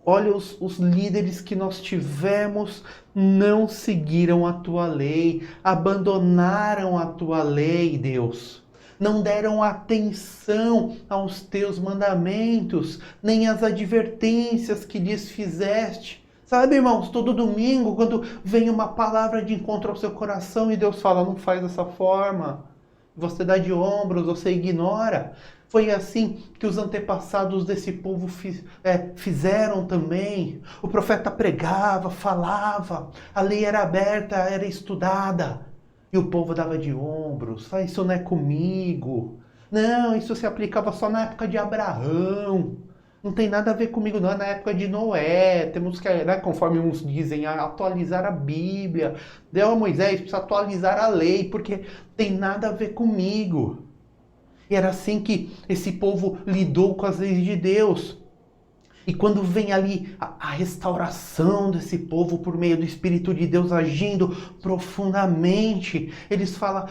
olha os líderes que nós tivemos não seguiram a tua lei, abandonaram a tua lei, Deus. Não deram atenção aos teus mandamentos, nem às advertências que lhes fizeste. Sabe, irmãos, todo domingo, quando vem uma palavra de encontro ao seu coração e Deus fala, não faz dessa forma, você dá de ombros, você ignora. Foi assim que os antepassados desse povo fizeram também. O profeta pregava, falava, a lei era aberta, era estudada. E o povo dava de ombros, isso não é comigo. Não, isso se aplicava só na época de Abraão. Não tem nada a ver comigo, não, é na época de Noé. Temos que, conforme uns dizem, atualizar a Bíblia. Deu a Moisés, precisa atualizar a lei, porque tem nada a ver comigo. E era assim que esse povo lidou com as leis de Deus. E quando vem ali a restauração desse povo por meio do Espírito de Deus agindo profundamente, eles falam,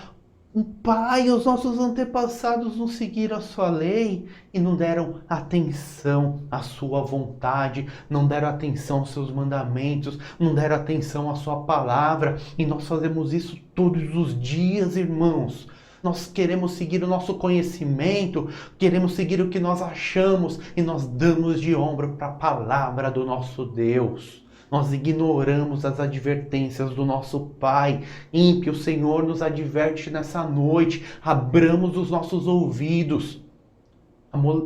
Pai, os nossos antepassados não seguiram a sua lei e não deram atenção à sua vontade, não deram atenção aos seus mandamentos, não deram atenção à sua palavra. E nós fazemos isso todos os dias, irmãos. Nós queremos seguir o nosso conhecimento, queremos seguir o que nós achamos e nós damos de ombro para a palavra do nosso Deus. Nós ignoramos as advertências do nosso Pai. Ímpio, o Senhor nos adverte nessa noite. Abramos os nossos ouvidos,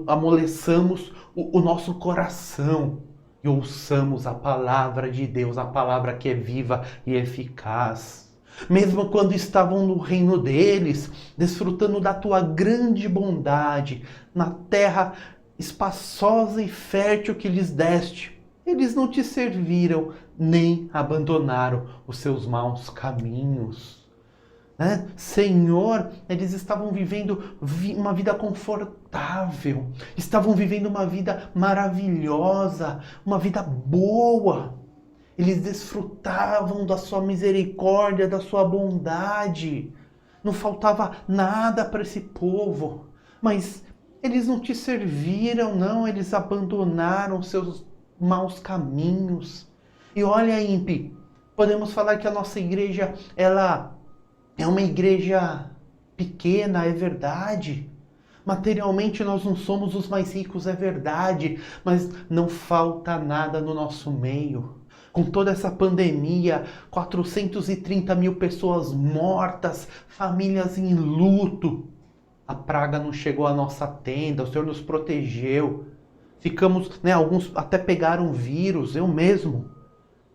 amoleçamos o nosso coração e ouçamos a palavra de Deus, a palavra que é viva e eficaz. Mesmo quando estavam no reino deles, desfrutando da tua grande bondade, na terra espaçosa e fértil que lhes deste, eles não te serviram, nem abandonaram os seus maus caminhos. Senhor, eles estavam vivendo uma vida confortável, estavam vivendo uma vida maravilhosa, uma vida boa. Eles desfrutavam da sua misericórdia, da sua bondade. Não faltava nada para esse povo. Mas eles não te serviram, não. Eles abandonaram seus maus caminhos. E olha, ímpio, podemos falar que a nossa igreja, ela é uma igreja pequena, é verdade. Materialmente nós não somos os mais ricos, é verdade. Mas não falta nada no nosso meio. Com toda essa pandemia, 430 mil pessoas mortas, famílias em luto. A praga não chegou à nossa tenda, o Senhor nos protegeu. Ficamos, alguns até pegaram vírus, eu mesmo.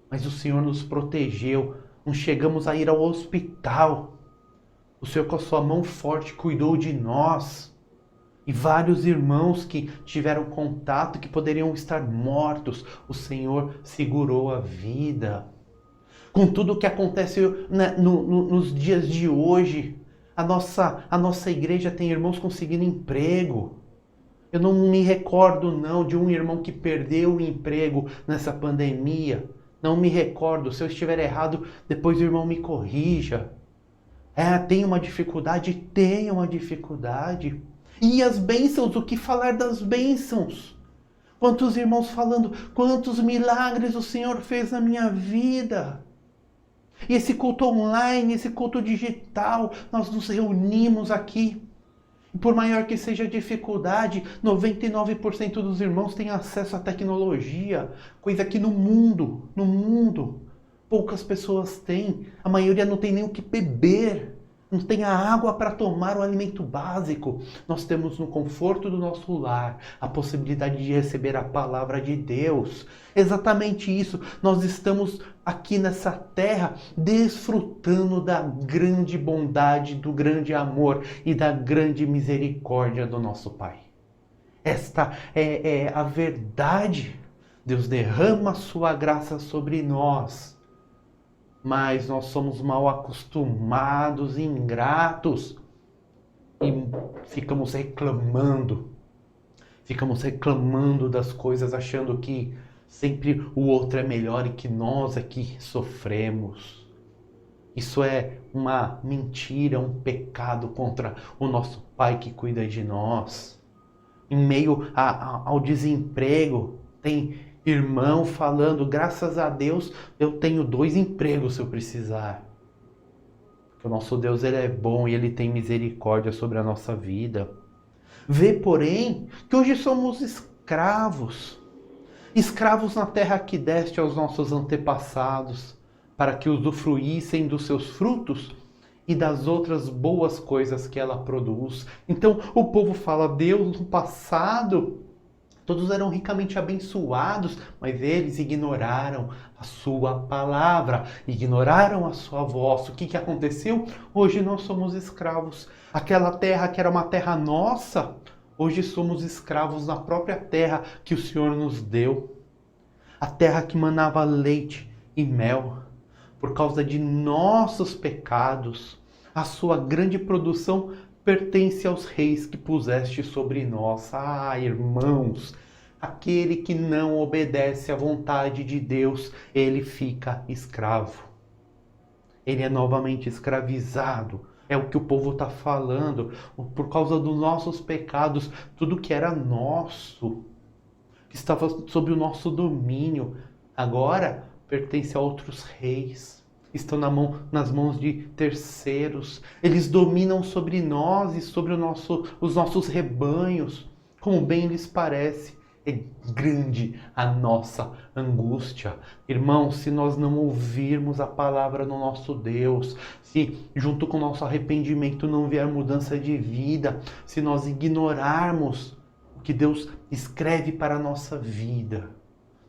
Mas o Senhor nos protegeu, não chegamos a ir ao hospital. O Senhor com a sua mão forte cuidou de nós. E vários irmãos que tiveram contato, que poderiam estar mortos, o Senhor segurou a vida. Com tudo o que acontece nos dias de hoje, a nossa igreja tem irmãos conseguindo emprego. Eu não me recordo não de um irmão que perdeu o emprego nessa pandemia. Não me recordo. Se eu estiver errado, depois o irmão me corrija. Tem uma dificuldade? Tem uma dificuldade. E as bênçãos, o que falar das bênçãos? Quantos irmãos falando, quantos milagres o Senhor fez na minha vida. E esse culto online, esse culto digital, nós nos reunimos aqui. E por maior que seja a dificuldade, 99% dos irmãos têm acesso à tecnologia, coisa que no mundo, poucas pessoas têm. A maioria não tem nem o que beber, não tem a água para tomar o alimento básico. Nós temos no conforto do nosso lar a possibilidade de receber a palavra de Deus. Exatamente isso. Nós estamos aqui nessa terra desfrutando da grande bondade, do grande amor e da grande misericórdia do nosso Pai. Esta é a verdade. Deus derrama a sua graça sobre nós. Mas nós somos mal acostumados e ingratos e ficamos reclamando das coisas, achando que sempre o outro é melhor e que nós aqui sofremos. Isso é uma mentira, um pecado contra o nosso Pai que cuida de nós. Em meio ao desemprego, tem irmão falando, graças a Deus eu tenho 2 empregos se eu precisar. Porque o nosso Deus, ele é bom e ele tem misericórdia sobre a nossa vida. Vê, porém, que hoje somos escravos. Escravos na terra que deste aos nossos antepassados, para que usufruíssem dos seus frutos e das outras boas coisas que ela produz. Então o povo fala, Deus no passado todos eram ricamente abençoados, mas eles ignoraram a sua palavra, ignoraram a sua voz. O que aconteceu? Hoje nós somos escravos. Aquela terra que era uma terra nossa, hoje somos escravos na própria terra que o Senhor nos deu. A terra que manava leite e mel. Por causa de nossos pecados, a sua grande produção pertence aos reis que puseste sobre nós. Irmãos, aquele que não obedece à vontade de Deus, ele fica escravo. Ele é novamente escravizado. É o que o povo está falando. Por causa dos nossos pecados, tudo que era nosso, que estava sob o nosso domínio, agora pertence a outros reis. Estão nas mãos de terceiros. Eles dominam sobre nós e sobre os nossos rebanhos, como bem lhes parece. É grande a nossa angústia. Irmãos, se nós não ouvirmos a palavra do nosso Deus, se junto com o nosso arrependimento não vier mudança de vida, se nós ignorarmos o que Deus escreve para a nossa vida,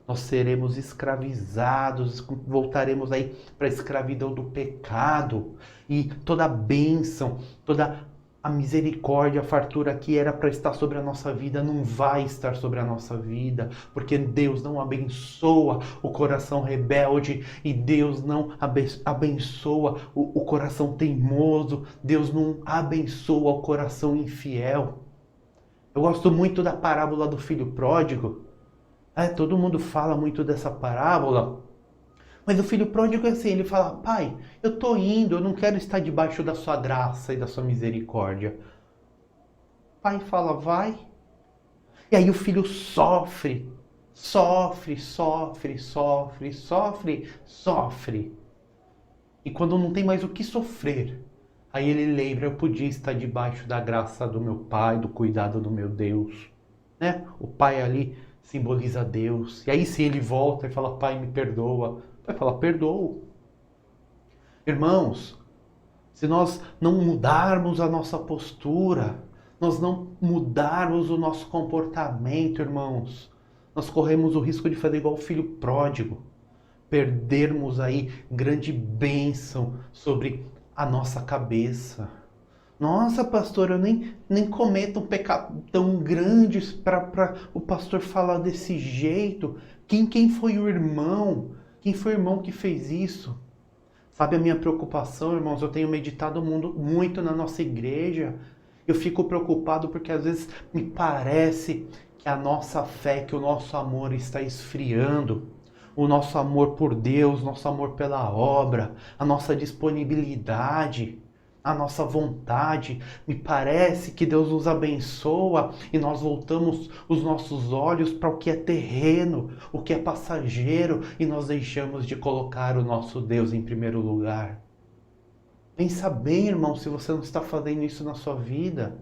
nós seremos escravizados, voltaremos aí para a escravidão do pecado. E toda a bênção, toda a misericórdia, a fartura que era para estar sobre a nossa vida, não vai estar sobre a nossa vida. Porque Deus não abençoa o coração rebelde e Deus não abençoa o coração teimoso. Deus não abençoa o coração infiel. Eu gosto muito da parábola do filho pródigo. Todo mundo fala muito dessa parábola, mas o filho pródigo é assim, ele fala, pai, eu tô indo, eu não quero estar debaixo da sua graça e da sua misericórdia. O pai fala, vai. E aí o filho sofre. E quando não tem mais o que sofrer, aí ele lembra, eu podia estar debaixo da graça do meu pai, do cuidado do meu Deus. Né? O pai ali simboliza Deus. E aí se ele volta e fala, pai, me perdoa. Vai falar, perdoo. Irmãos, se nós não mudarmos a nossa postura, nós não mudarmos o nosso comportamento, irmãos, nós corremos o risco de fazer igual o filho pródigo. Perdermos aí grande bênção sobre a nossa cabeça. Nossa, pastor, eu nem cometo um pecado tão grande para o pastor falar desse jeito. Quem foi o irmão? Quem foi o irmão que fez isso? Sabe a minha preocupação, irmãos? Eu tenho meditado muito na nossa igreja. Eu fico preocupado porque às vezes me parece que a nossa fé, que o nosso amor está esfriando. O nosso amor por Deus, nosso amor pela obra, a nossa disponibilidade. a nossa vontade. Me parece que Deus nos abençoa e nós voltamos os nossos olhos para o que é terreno, o que é passageiro, e nós deixamos de colocar o nosso Deus em primeiro lugar. Pensa bem, irmão, se você não está fazendo isso na sua vida.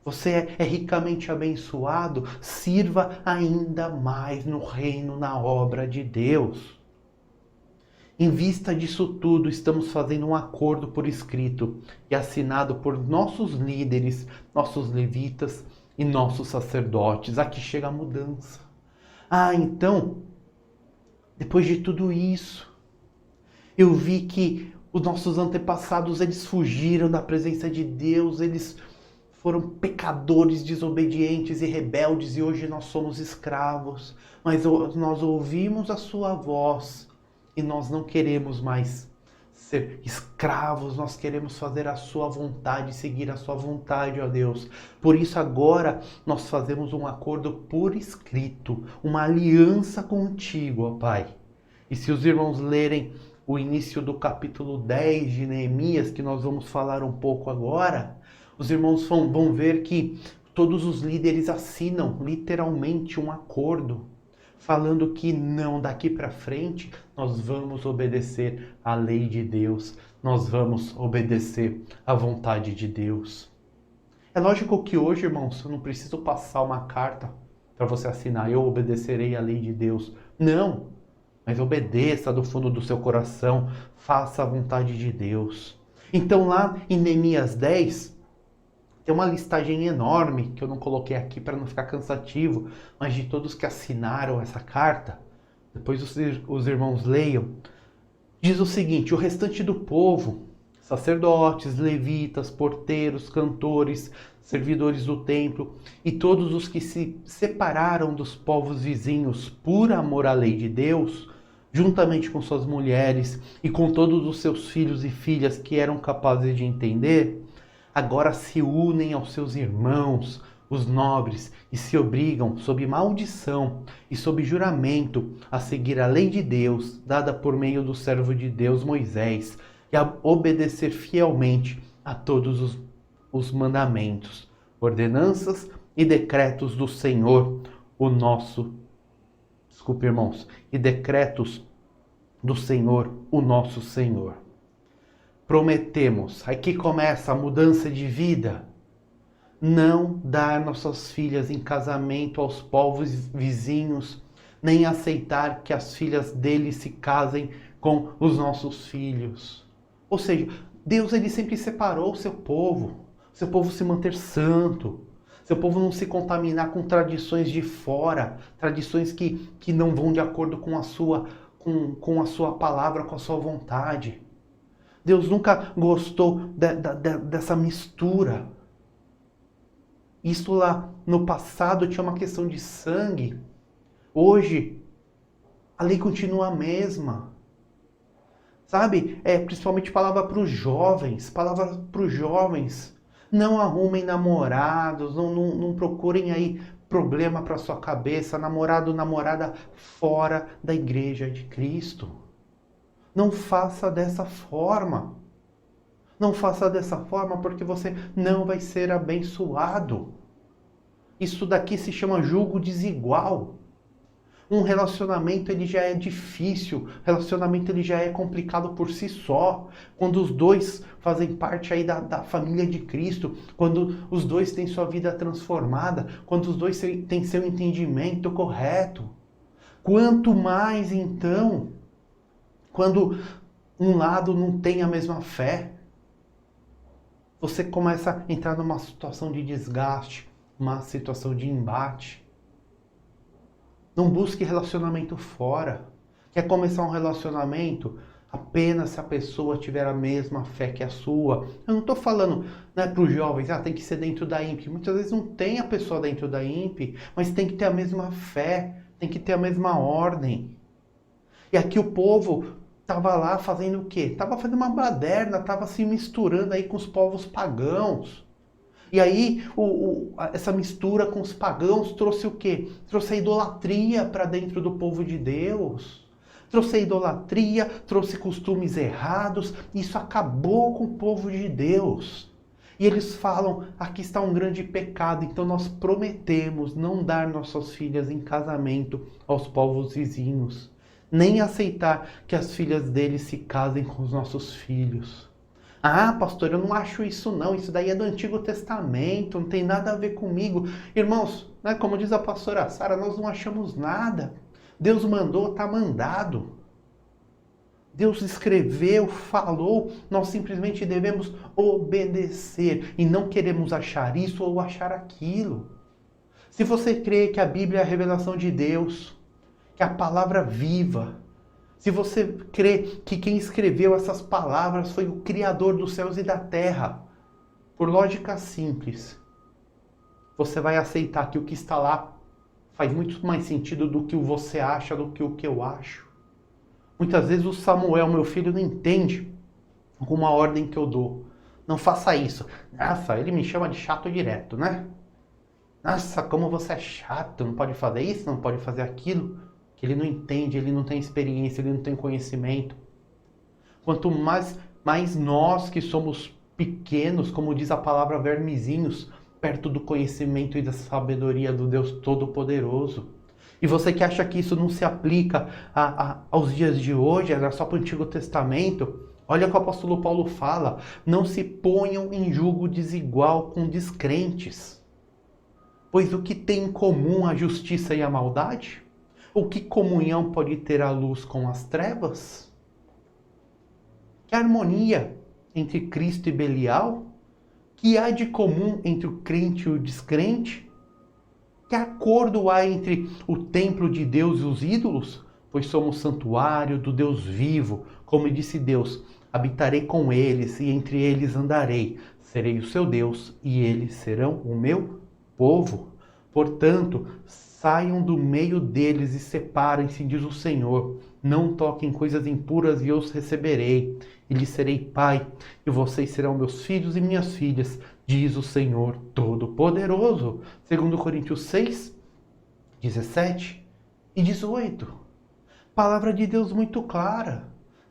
Você é ricamente abençoado, sirva ainda mais no reino, na obra de Deus. Em vista disso tudo, estamos fazendo um acordo por escrito e assinado por nossos líderes, nossos levitas e nossos sacerdotes. Aqui chega a mudança. Então, depois de tudo isso, eu vi que os nossos antepassados, eles fugiram da presença de Deus, eles foram pecadores, desobedientes e rebeldes, e hoje nós somos escravos. Mas nós ouvimos a sua voz e nós não queremos mais ser escravos, nós queremos fazer a sua vontade, seguir a sua vontade, ó Deus. Por isso agora nós fazemos um acordo por escrito, uma aliança contigo, ó Pai. E se os irmãos lerem o início do capítulo 10 de Neemias, que nós vamos falar um pouco agora, os irmãos vão ver que todos os líderes assinam literalmente um acordo, falando que não, daqui para frente nós vamos obedecer à lei de Deus, nós vamos obedecer à vontade de Deus. É lógico que hoje, irmãos, eu não preciso passar uma carta para você assinar, eu obedecerei à lei de Deus. Não, mas obedeça do fundo do seu coração, faça a vontade de Deus. Então lá em Neemias 10, tem uma listagem enorme, que eu não coloquei aqui para não ficar cansativo, mas de todos que assinaram essa carta, depois os irmãos leiam, diz o seguinte: o restante do povo, sacerdotes, levitas, porteiros, cantores, servidores do templo e todos os que se separaram dos povos vizinhos por amor à lei de Deus, juntamente com suas mulheres e com todos os seus filhos e filhas que eram capazes de entender, agora se unem aos seus irmãos, os nobres, e se obrigam, sob maldição e sob juramento, a seguir a lei de Deus, dada por meio do servo de Deus Moisés, e a obedecer fielmente a todos os mandamentos, ordenanças e decretos do Senhor, o nosso... Desculpe, irmãos. E decretos do Senhor, o nosso Senhor. Prometemos, aqui começa a mudança de vida, não dar nossas filhas em casamento aos povos vizinhos, nem aceitar que as filhas deles se casem com os nossos filhos. Ou seja, Deus ele sempre separou o seu povo se manter santo, seu povo não se contaminar com tradições de fora, tradições que não vão de acordo com a sua palavra, com a sua vontade. Deus nunca gostou dessa mistura. Isso lá no passado tinha uma questão de sangue. Hoje, a lei continua a mesma. Sabe? Principalmente palavra para os jovens. Não arrumem namorados, não procurem aí problema para sua cabeça, namorado, namorada fora da igreja de Cristo. Não faça dessa forma. Não faça dessa forma porque você não vai ser abençoado. Isso daqui se chama julgo desigual. Um relacionamento ele já é difícil, relacionamento ele já é complicado por si só. Quando os dois fazem parte aí da família de Cristo, quando os dois têm sua vida transformada, quando os dois têm seu entendimento correto. Quanto mais então, quando um lado não tem a mesma fé, você começa a entrar numa situação de desgaste, uma situação de embate. Não busque relacionamento fora. Quer começar um relacionamento? Apenas se a pessoa tiver a mesma fé que a sua. Eu não estou falando para os jovens, tem que ser dentro da IMP. Muitas vezes não tem a pessoa dentro da IMP, mas tem que ter a mesma fé, tem que ter a mesma ordem. E aqui o povo estava lá fazendo o quê? Estava fazendo uma baderna, estava se misturando aí com os povos pagãos. E aí, essa mistura com os pagãos trouxe o quê? Trouxe a idolatria para dentro do povo de Deus. Trouxe a idolatria, trouxe costumes errados. Isso acabou com o povo de Deus. E eles falam, aqui está um grande pecado, então nós prometemos não dar nossas filhas em casamento aos povos vizinhos, nem aceitar que as filhas deles se casem com os nossos filhos. Ah, pastor, eu não acho isso não, isso daí é do Antigo Testamento, não tem nada a ver comigo. Irmãos, né, como diz a pastora Sara, nós não achamos nada. Deus mandou, está mandado. Deus escreveu, falou, nós simplesmente devemos obedecer e não queremos achar isso ou achar aquilo. Se você crê que a Bíblia é a revelação de Deus, que é a palavra viva, se você crê que quem escreveu essas palavras foi o Criador dos céus e da terra, por lógica simples, você vai aceitar que o que está lá faz muito mais sentido do que o você acha, do que o que eu acho. Muitas vezes o Samuel, meu filho, não entende alguma ordem que eu dou. Não faça isso. Nossa, ele me chama de chato direto, né? Nossa, como você é chato, não pode fazer isso, não pode fazer aquilo. Que ele não entende, ele não tem experiência, ele não tem conhecimento. Quanto mais nós que somos pequenos, como diz a palavra, vermezinhos, perto do conhecimento e da sabedoria do Deus Todo-Poderoso. E você que acha que isso não se aplica aos dias de hoje, era só para o Antigo Testamento, olha o que o apóstolo Paulo fala, não se ponham em julgo desigual com descrentes. Pois o que tem em comum a justiça e a maldade? Ou que comunhão pode ter a luz com as trevas? Que harmonia entre Cristo e Belial? Que há de comum entre o crente e o descrente? Que acordo há entre o templo de Deus e os ídolos? Pois somos santuário do Deus vivo. Como disse Deus, habitarei com eles e entre eles andarei. Serei o seu Deus e eles serão o meu povo. Portanto, saiam do meio deles e separem-se, diz o Senhor. Não toquem coisas impuras e eu os receberei. E lhes serei pai, e vocês serão meus filhos e minhas filhas, diz o Senhor Todo-Poderoso. 2 Coríntios 6, 17 e 18. Palavra de Deus muito clara.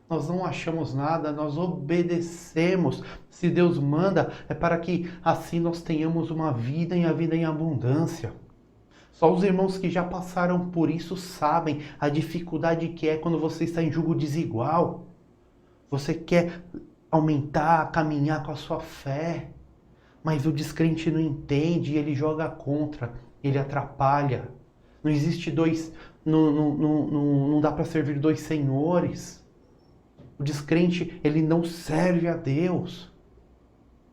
Nós não achamos nada, nós obedecemos. Se Deus manda, é para que assim nós tenhamos uma vida e a vida em abundância. Só os irmãos que já passaram por isso sabem a dificuldade que é quando você está em julgo desigual. Você quer aumentar, caminhar com a sua fé, mas o descrente não entende e ele joga contra, ele atrapalha. Não existe não dá para servir dois senhores. O descrente, ele não serve a Deus.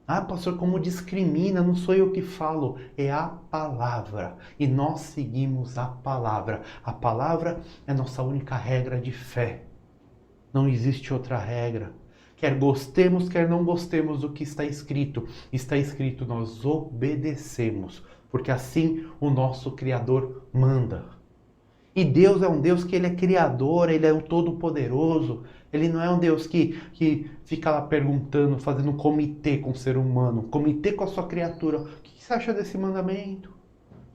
Ah, pastor, como discrimina? Não sou eu que falo, é a palavra. E nós seguimos a palavra. A palavra é nossa única regra de fé. Não existe outra regra. Quer gostemos, quer não gostemos do que está escrito. Está escrito, nós obedecemos. Porque assim o nosso Criador manda. E Deus é um Deus que ele é criador, ele é o Todo-Poderoso. Ele não é um Deus que fica lá perguntando, fazendo um comitê com o ser humano, comitê com a sua criatura. O que você acha desse mandamento?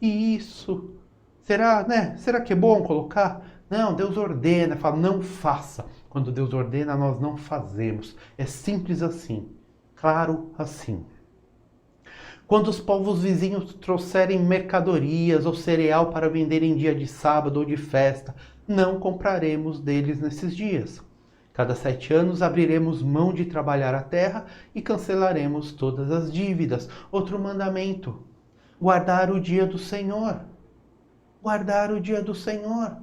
E isso? Será que é bom colocar? Não, Deus ordena, fala, não faça. Quando Deus ordena, nós não fazemos. É simples assim, claro assim. Quando os povos vizinhos trouxerem mercadorias ou cereal para vender em dia de sábado ou de festa, não compraremos deles nesses dias. Cada 7 anos abriremos mão de trabalhar a terra e cancelaremos todas as dívidas. Outro mandamento, guardar o dia do Senhor. Guardar o dia do Senhor.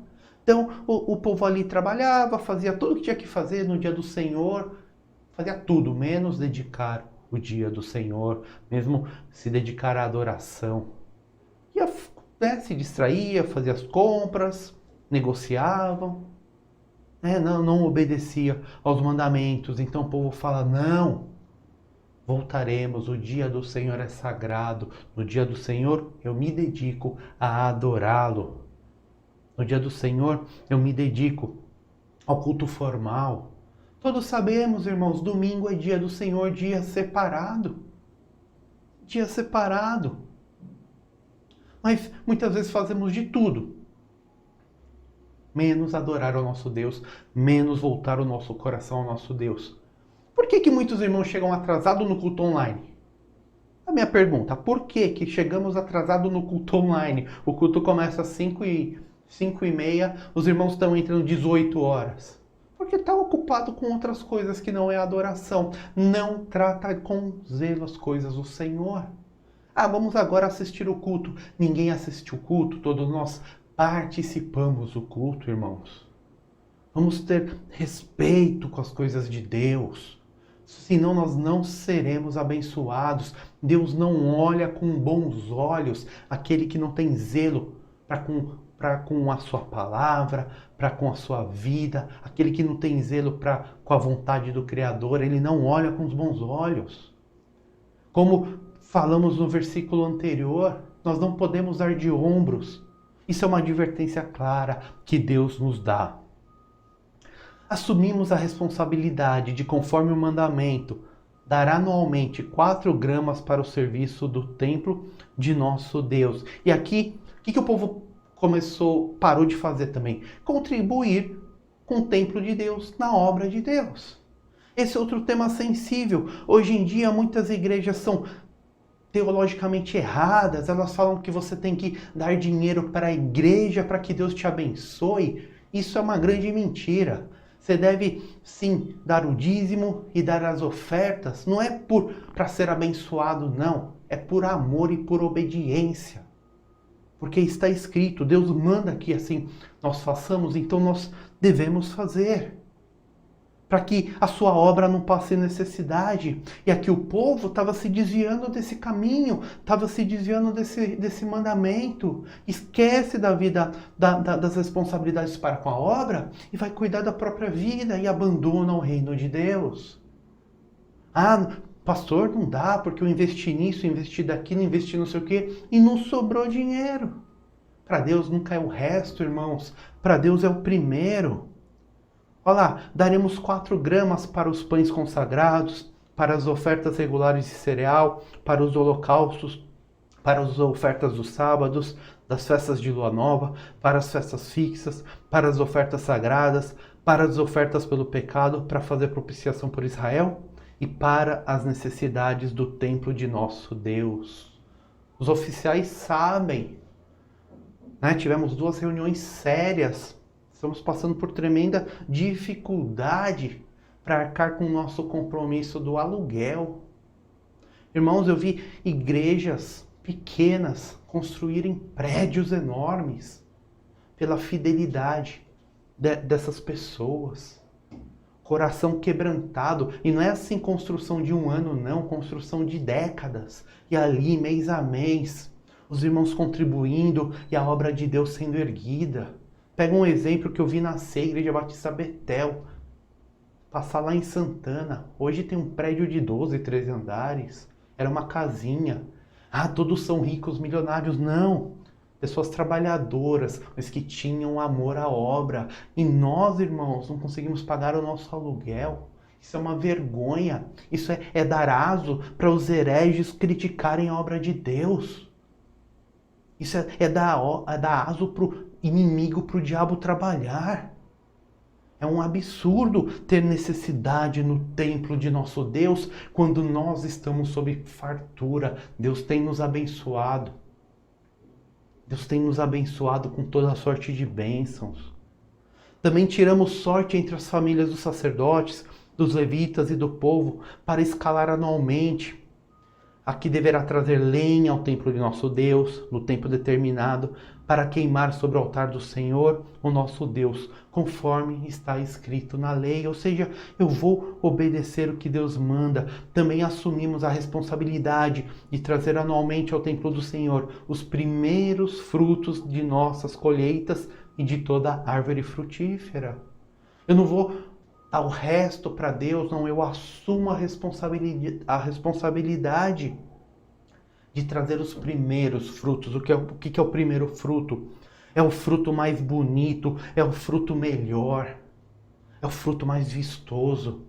Então, o povo ali trabalhava, fazia tudo o que tinha que fazer no dia do Senhor, fazia tudo, menos dedicar o dia do Senhor, mesmo se dedicar à adoração. Ia, se distraía, fazia as compras, negociavam, não obedecia aos mandamentos. Então o povo fala, não, voltaremos, o dia do Senhor é sagrado, no dia do Senhor eu me dedico a adorá-lo. No dia do Senhor, eu me dedico ao culto formal. Todos sabemos, irmãos, domingo é dia do Senhor, dia separado. Dia separado. Mas muitas vezes fazemos de tudo, menos adorar ao nosso Deus, menos voltar o nosso coração ao nosso Deus. Por que muitos irmãos chegam atrasados no culto online? A minha pergunta, por que chegamos atrasados no culto online? O culto começa às 5h30, os irmãos estão entrando 18 horas. Porque está ocupado com outras coisas que não é adoração. Não trata com zelo as coisas do Senhor. Vamos agora assistir o culto. Ninguém assistiu o culto, todos nós participamos do culto, irmãos. Vamos ter respeito com as coisas de Deus. Senão nós não seremos abençoados. Deus não olha com bons olhos aquele que não tem zelo para com a sua palavra, para com a sua vida, aquele que não tem zelo com a vontade do Criador, ele não olha com os bons olhos. Como falamos no versículo anterior, nós não podemos dar de ombros. Isso é uma advertência clara que Deus nos dá. Assumimos a responsabilidade de, conforme o mandamento, dar anualmente 4 gramas para o serviço do templo de nosso Deus. E aqui, o que o povo parou de fazer também? Contribuir com o templo de Deus, na obra de Deus. Esse é outro tema sensível. Hoje em dia, muitas igrejas são teologicamente erradas. Elas falam que você tem que dar dinheiro para a igreja para que Deus te abençoe. Isso é uma grande mentira. Você deve, sim, dar o dízimo e dar as ofertas. Não é para ser abençoado, não. É por amor e por obediência. Porque está escrito, Deus manda que assim nós façamos, então nós devemos fazer. Para que a sua obra não passe necessidade. E aqui o povo estava se desviando desse caminho, estava se desviando desse mandamento. Esquece da vida, das responsabilidades para com a obra e vai cuidar da própria vida e abandona o reino de Deus. Pastor, não dá porque eu investi nisso, investi daquilo, investi não sei o quê e não sobrou dinheiro. Para Deus nunca é o resto, irmãos. Para Deus é o primeiro. Olha lá, daremos 4 gramas para os pães consagrados, para as ofertas regulares de cereal, para os holocaustos, para as ofertas dos sábados, das festas de lua nova, para as festas fixas, para as ofertas sagradas, para as ofertas pelo pecado, para fazer propiciação por Israel e para as necessidades do templo de nosso Deus. Os oficiais sabem, né? Tivemos 2 reuniões sérias. Estamos passando por tremenda dificuldade para arcar com o nosso compromisso do aluguel. Irmãos, eu vi igrejas pequenas construírem prédios enormes pela fidelidade dessas pessoas. Coração quebrantado. E não é assim construção de 1 ano, não. Construção de décadas. E ali, mês a mês, os irmãos contribuindo e a obra de Deus sendo erguida. Pega um exemplo que eu vi nascer, a Igreja Batista Betel. Passar lá em Santana. Hoje tem um prédio de 12, 13 andares. Era uma casinha. Todos são ricos, milionários. Não. Pessoas trabalhadoras, mas que tinham amor à obra. E nós, irmãos, não conseguimos pagar o nosso aluguel. Isso é uma vergonha. Isso é dar aso para os hereges criticarem a obra de Deus. Isso é dar aso para o inimigo, para o diabo trabalhar. É um absurdo ter necessidade no templo de nosso Deus quando nós estamos sob fartura. Deus tem nos abençoado. Deus tem nos abençoado com toda a sorte de bênçãos. Também tiramos sorte entre as famílias dos sacerdotes, dos levitas e do povo para escalar anualmente. Aqui deverá trazer lenha ao templo de nosso Deus, no tempo determinado, para queimar sobre o altar do Senhor, o nosso Deus, conforme está escrito na lei. Ou seja, eu vou obedecer o que Deus manda. Também assumimos a responsabilidade de trazer anualmente ao templo do Senhor os primeiros frutos de nossas colheitas e de toda árvore frutífera. Eu não vou dar o resto para Deus, não, eu assumo a responsabilidade de trazer os primeiros frutos. O que é o primeiro fruto? É o fruto mais bonito, é o fruto melhor, é o fruto mais vistoso.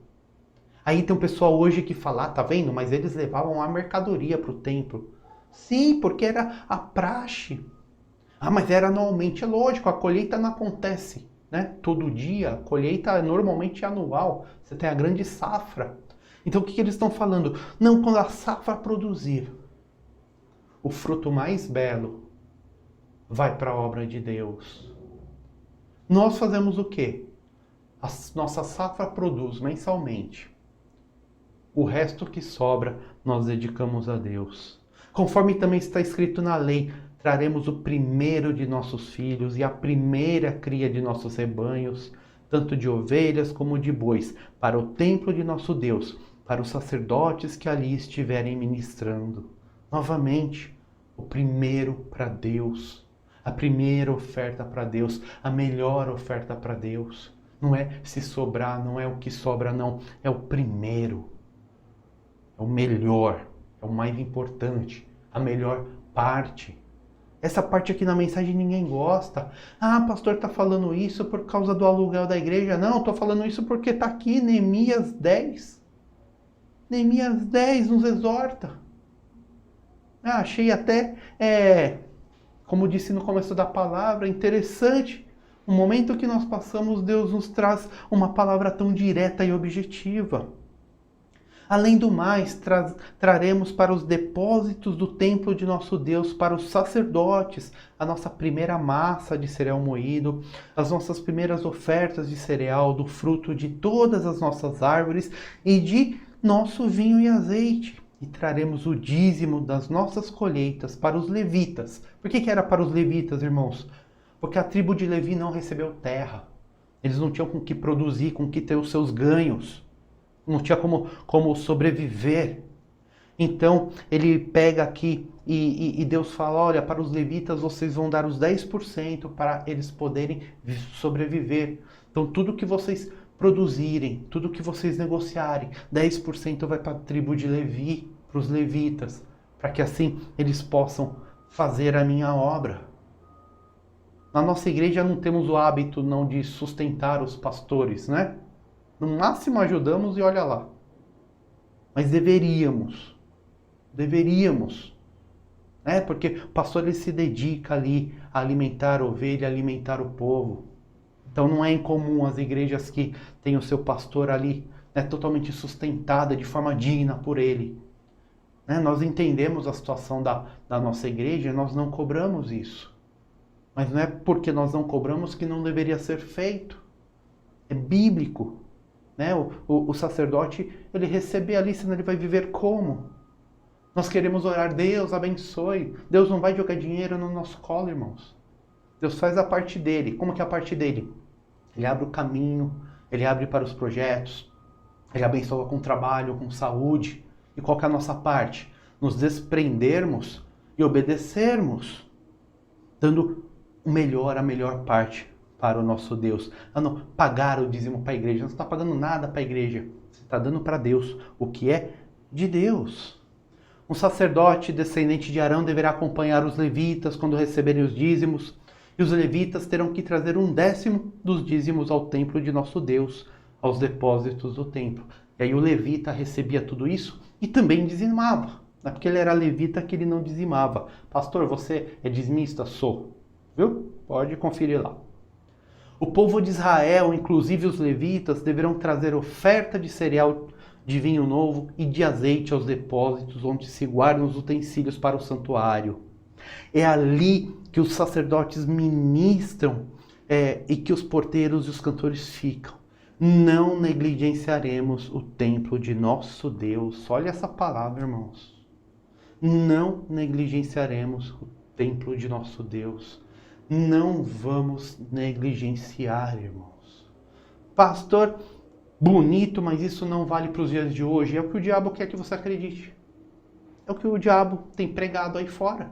Aí tem um pessoal hoje que fala, tá vendo? Mas eles levavam a mercadoria para o templo. Sim, porque era a praxe. Mas era anualmente, é lógico, a colheita não acontece né? Todo dia, a colheita é normalmente anual, você tem a grande safra. Então o que eles estão falando? Não, quando a safra produzir, o fruto mais belo vai para a obra de Deus. Nós fazemos o quê? A nossa safra produz mensalmente. O resto que sobra, nós dedicamos a Deus. Conforme também está escrito na lei, traremos o primeiro de nossos filhos e a primeira cria de nossos rebanhos, tanto de ovelhas como de bois, para o templo de nosso Deus, para os sacerdotes que ali estiverem ministrando. Novamente, o primeiro para Deus, a primeira oferta para Deus, a melhor oferta para Deus. Não é se sobrar, não é o que sobra, não. É o primeiro, é o melhor, é o mais importante, a melhor parte. Essa parte aqui na mensagem ninguém gosta. Ah, pastor está falando isso por causa do aluguel da igreja. Não, estou falando isso porque está aqui Neemias 10. Neemias 10 nos exorta. Ah, achei até, como disse no começo da palavra, interessante. O momento que nós passamos, Deus nos traz uma palavra tão direta e objetiva. Além do mais, traremos para os depósitos do templo de nosso Deus, para os sacerdotes, a nossa primeira massa de cereal moído, as nossas primeiras ofertas de cereal, do fruto de todas as nossas árvores e de nosso vinho e azeite. E traremos o dízimo das nossas colheitas para os levitas. Por que era para os levitas, irmãos? Porque a tribo de Levi não recebeu terra. Eles não tinham com que produzir, com que ter os seus ganhos. Não tinha como sobreviver. Então, ele pega aqui e Deus fala, olha, para os levitas vocês vão dar os 10% para eles poderem sobreviver. Então, tudo que vocês produzirem, tudo que vocês negociarem, 10% vai para a tribo de Levi, para os levitas, para que assim eles possam fazer a minha obra. Na nossa igreja não temos o hábito não de sustentar os pastores, né? No máximo ajudamos e olha lá. Mas deveríamos. Né? Porque o pastor ele se dedica ali a alimentar a ovelha, a alimentar o povo. Então não é incomum as igrejas que têm o seu pastor ali, né, totalmente sustentada de forma digna por ele. Né? Nós entendemos a situação da nossa igreja, nós não cobramos isso. Mas não é porque nós não cobramos que não deveria ser feito. É bíblico. Né? O sacerdote, ele receber ali, senão ele vai viver como? Nós queremos orar, Deus abençoe. Deus não vai jogar dinheiro no nosso colo, irmãos. Deus faz a parte dele. Como que é a parte dele? Ele abre o caminho, ele abre para os projetos, ele abençoa com trabalho, com saúde. E qual que é a nossa parte? Nos desprendermos e obedecermos, dando o melhor, a melhor parte para o nosso Deus. A não pagar o dízimo para a igreja. Não está pagando nada para a igreja. Você está dando para Deus o que é de Deus. Um sacerdote descendente de Arão deverá acompanhar os levitas quando receberem os dízimos. E os levitas terão que trazer 1/10 dos dízimos ao templo de nosso Deus, aos depósitos do templo. E aí o levita recebia tudo isso e também dizimava. Não é porque ele era levita que ele não dizimava. Pastor, você é dizimista? Sou. Viu? Pode conferir lá. O povo de Israel, inclusive os levitas, deverão trazer oferta de cereal, de vinho novo e de azeite aos depósitos onde se guardam os utensílios para o santuário. É ali que os sacerdotes ministram e que os porteiros e os cantores ficam. Não negligenciaremos o templo de nosso Deus. Olha essa palavra, irmãos. Não negligenciaremos o templo de nosso Deus. Não vamos negligenciar, irmãos. Pastor, bonito, mas isso não vale para os dias de hoje. É o que o diabo quer que você acredite. É o que o diabo tem pregado aí fora.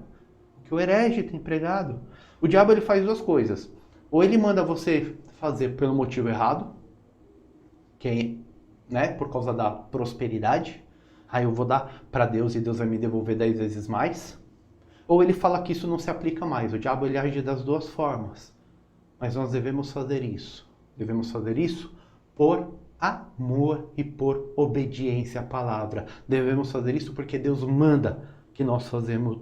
O que o herege tem pregado. O diabo ele faz duas coisas. Ou ele manda você fazer pelo motivo errado, que é, né, por causa da prosperidade. Aí eu vou dar para Deus e Deus vai me devolver 10 vezes mais. Ou ele fala que isso não se aplica mais. O diabo ele age das duas formas. Mas nós devemos fazer isso. Devemos fazer isso por amor e por obediência à palavra. Devemos fazer isso porque Deus manda que nós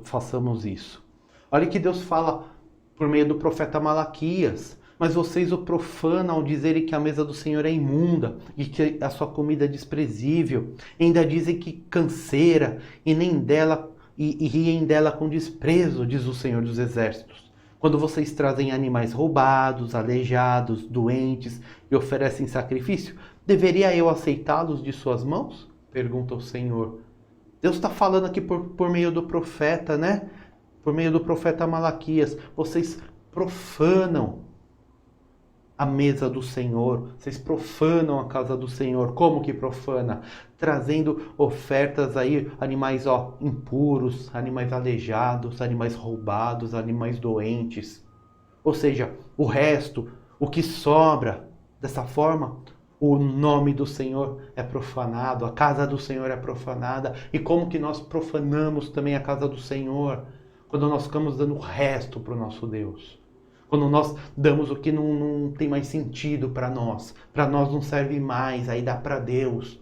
façamos isso. Olha que Deus fala por meio do profeta Malaquias. Mas vocês o profanam ao dizerem que a mesa do Senhor é imunda e que a sua comida é desprezível. E ainda dizem que canseira e nem dela e riem dela com desprezo, diz o Senhor dos Exércitos. Quando vocês trazem animais roubados, aleijados, doentes e oferecem sacrifício, deveria eu aceitá-los de suas mãos? Pergunta o Senhor. Deus está falando aqui por meio do profeta, né? Por meio do profeta Malaquias. Vocês profanam a mesa do Senhor, vocês profanam a casa do Senhor. Como que profana? Trazendo ofertas aí, animais impuros, animais aleijados, animais roubados, animais doentes. Ou seja, o resto, o que sobra, dessa forma, o nome do Senhor é profanado, a casa do Senhor é profanada. E como que nós profanamos também a casa do Senhor? Quando nós ficamos dando o resto para o nosso Deus. Quando nós damos o que não tem mais sentido para nós não serve mais, aí dá para Deus.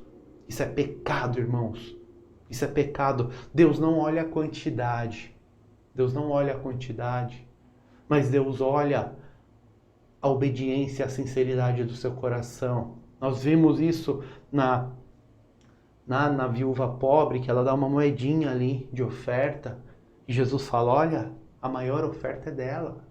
Isso é pecado, irmãos. Isso é pecado. Deus não olha a quantidade. Deus não olha a quantidade. Mas Deus olha a obediência e a sinceridade do seu coração. Nós vimos isso na viúva pobre, que ela dá uma moedinha ali de oferta. E Jesus fala, olha, a maior oferta é dela.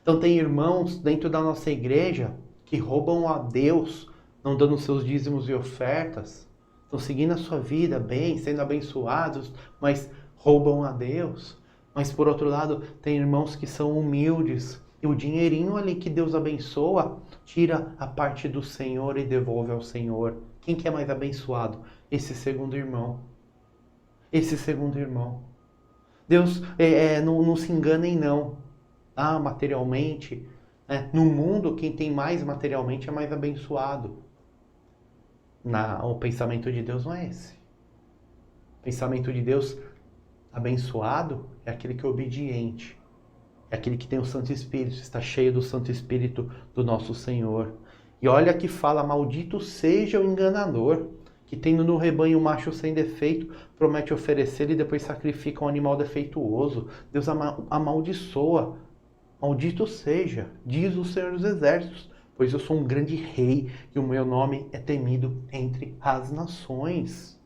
Então tem irmãos dentro da nossa igreja que roubam a Deus, não dando seus dízimos e ofertas. Estão seguindo a sua vida bem, sendo abençoados, mas roubam a Deus. Mas por outro lado, tem irmãos que são humildes. E o dinheirinho ali que Deus abençoa, tira a parte do Senhor e devolve ao Senhor. Quem que é mais abençoado? Esse segundo irmão. Esse segundo irmão. Deus, não se enganem não. Materialmente, né? No mundo, quem tem mais materialmente é mais abençoado. O pensamento de Deus não é esse. O pensamento de Deus abençoado é aquele que é obediente. É aquele que tem o Santo Espírito, está cheio do Santo Espírito do nosso Senhor. E olha que fala, maldito seja o enganador, que tendo no rebanho um macho sem defeito, promete oferecer e depois sacrifica um animal defeituoso. Deus amaldiçoa. Maldito seja, diz o Senhor dos Exércitos, pois eu sou um grande rei e o meu nome é temido entre as nações.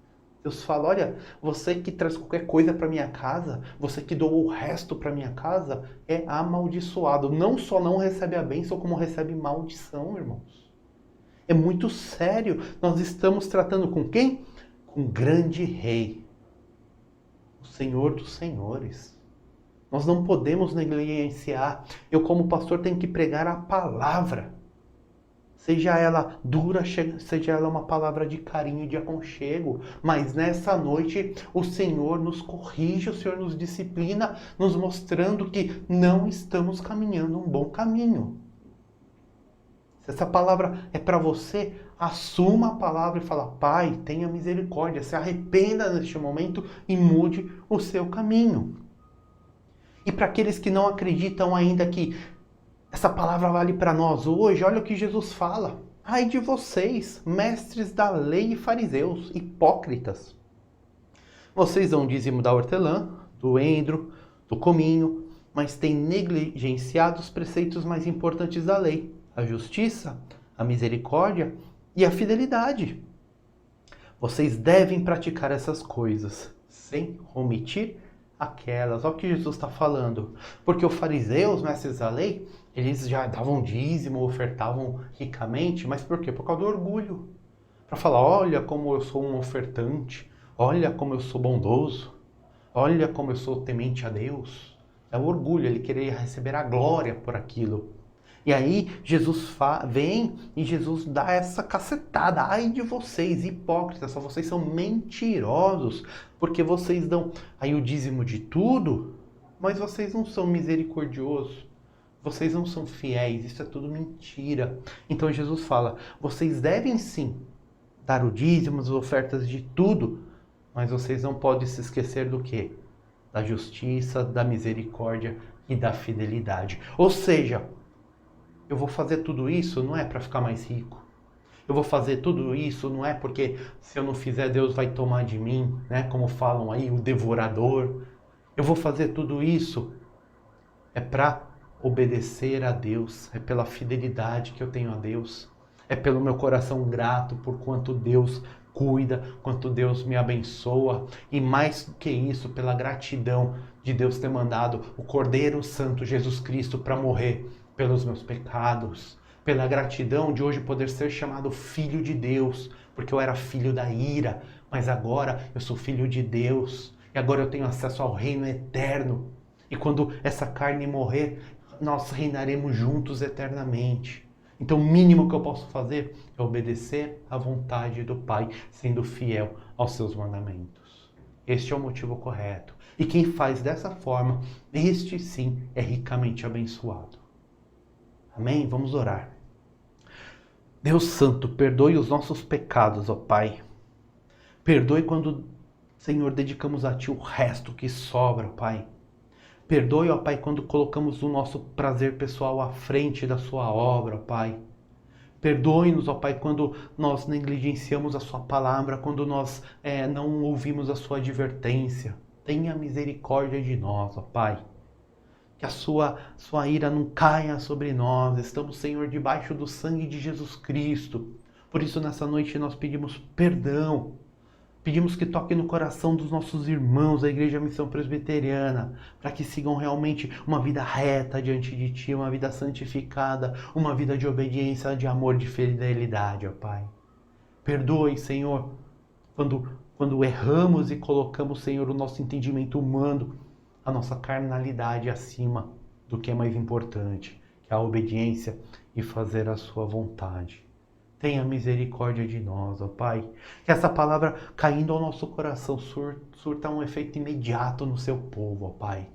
Deus fala, olha, você que traz qualquer coisa para minha casa, você que doa o resto para minha casa, é amaldiçoado. Não só não recebe a bênção, como recebe maldição, irmãos. É muito sério. Nós estamos tratando com quem? Com o grande rei, o Senhor dos Senhores. Nós não podemos negligenciar. Eu, como pastor, tenho que pregar a palavra. Seja ela dura, seja ela uma palavra de carinho e de aconchego. Mas nessa noite, o Senhor nos corrige, o Senhor nos disciplina, nos mostrando que não estamos caminhando um bom caminho. Se essa palavra é para você, assuma a palavra e fala, Pai, tenha misericórdia, se arrependa neste momento e mude o seu caminho. E para aqueles que não acreditam ainda que essa palavra vale para nós hoje, olha o que Jesus fala. Ai de vocês, mestres da lei e fariseus, hipócritas. Vocês dão dízimo da hortelã, do endro, do cominho, mas têm negligenciado os preceitos mais importantes da lei. A justiça, a misericórdia e a fidelidade. Vocês devem praticar essas coisas, sem omitir aquelas. Olha o que Jesus está falando. Porque os fariseus, os mestres da lei, eles já davam dízimo, ofertavam ricamente, mas por quê? Por causa do orgulho. Para falar, olha como eu sou um ofertante, olha como eu sou bondoso, olha como eu sou temente a Deus. É o orgulho, ele queria receber a glória por aquilo. E aí Jesus vem e Jesus dá essa cacetada. Ai de vocês, hipócritas, só vocês são mentirosos, porque vocês dão aí o dízimo de tudo, mas vocês não são misericordiosos, vocês não são fiéis, isso é tudo mentira. Então Jesus fala, vocês devem sim dar o dízimo, as ofertas de tudo, mas vocês não podem se esquecer do quê? Da justiça, da misericórdia e da fidelidade. Ou seja, eu vou fazer tudo isso não é para ficar mais rico. Eu vou fazer tudo isso não é porque se eu não fizer Deus vai tomar de mim, né? Como falam aí, o devorador. Eu vou fazer tudo isso é para obedecer a Deus, é pela fidelidade que eu tenho a Deus, é pelo meu coração grato por quanto Deus cuida, quanto Deus me abençoa, e mais do que isso, pela gratidão de Deus ter mandado o Cordeiro Santo Jesus Cristo para morrer pelos meus pecados, pela gratidão de hoje poder ser chamado filho de Deus, porque eu era filho da ira, mas agora eu sou filho de Deus, e agora eu tenho acesso ao reino eterno, e quando essa carne morrer, nós reinaremos juntos eternamente. Então o mínimo que eu posso fazer é obedecer à vontade do Pai, sendo fiel aos seus mandamentos. Este é o motivo correto. E quem faz dessa forma, este sim é ricamente abençoado. Amém? Vamos orar. Deus Santo, perdoe os nossos pecados, ó Pai. Perdoe quando, Senhor, dedicamos a Ti o resto que sobra, Pai. Perdoe, ó Pai, quando colocamos o nosso prazer pessoal à frente da Sua obra, Pai. Perdoe-nos, ó Pai, quando nós negligenciamos a Sua palavra, quando nós não ouvimos a Sua advertência. Tenha misericórdia de nós, ó Pai. Que a sua ira não caia sobre nós. Estamos, Senhor, debaixo do sangue de Jesus Cristo. Por isso, nessa noite, nós pedimos perdão. Pedimos que toque no coração dos nossos irmãos da Igreja Missão Presbiteriana, para que sigam realmente uma vida reta diante de Ti, uma vida santificada, uma vida de obediência, de amor, de fidelidade, ó Pai. Perdoe, Senhor, quando erramos e colocamos, Senhor, o nosso entendimento humano, a nossa carnalidade acima do que é mais importante, que é a obediência e fazer a Sua vontade. Tenha misericórdia de nós, ó Pai. Que essa palavra caindo ao nosso coração surta um efeito imediato no Seu povo, ó Pai.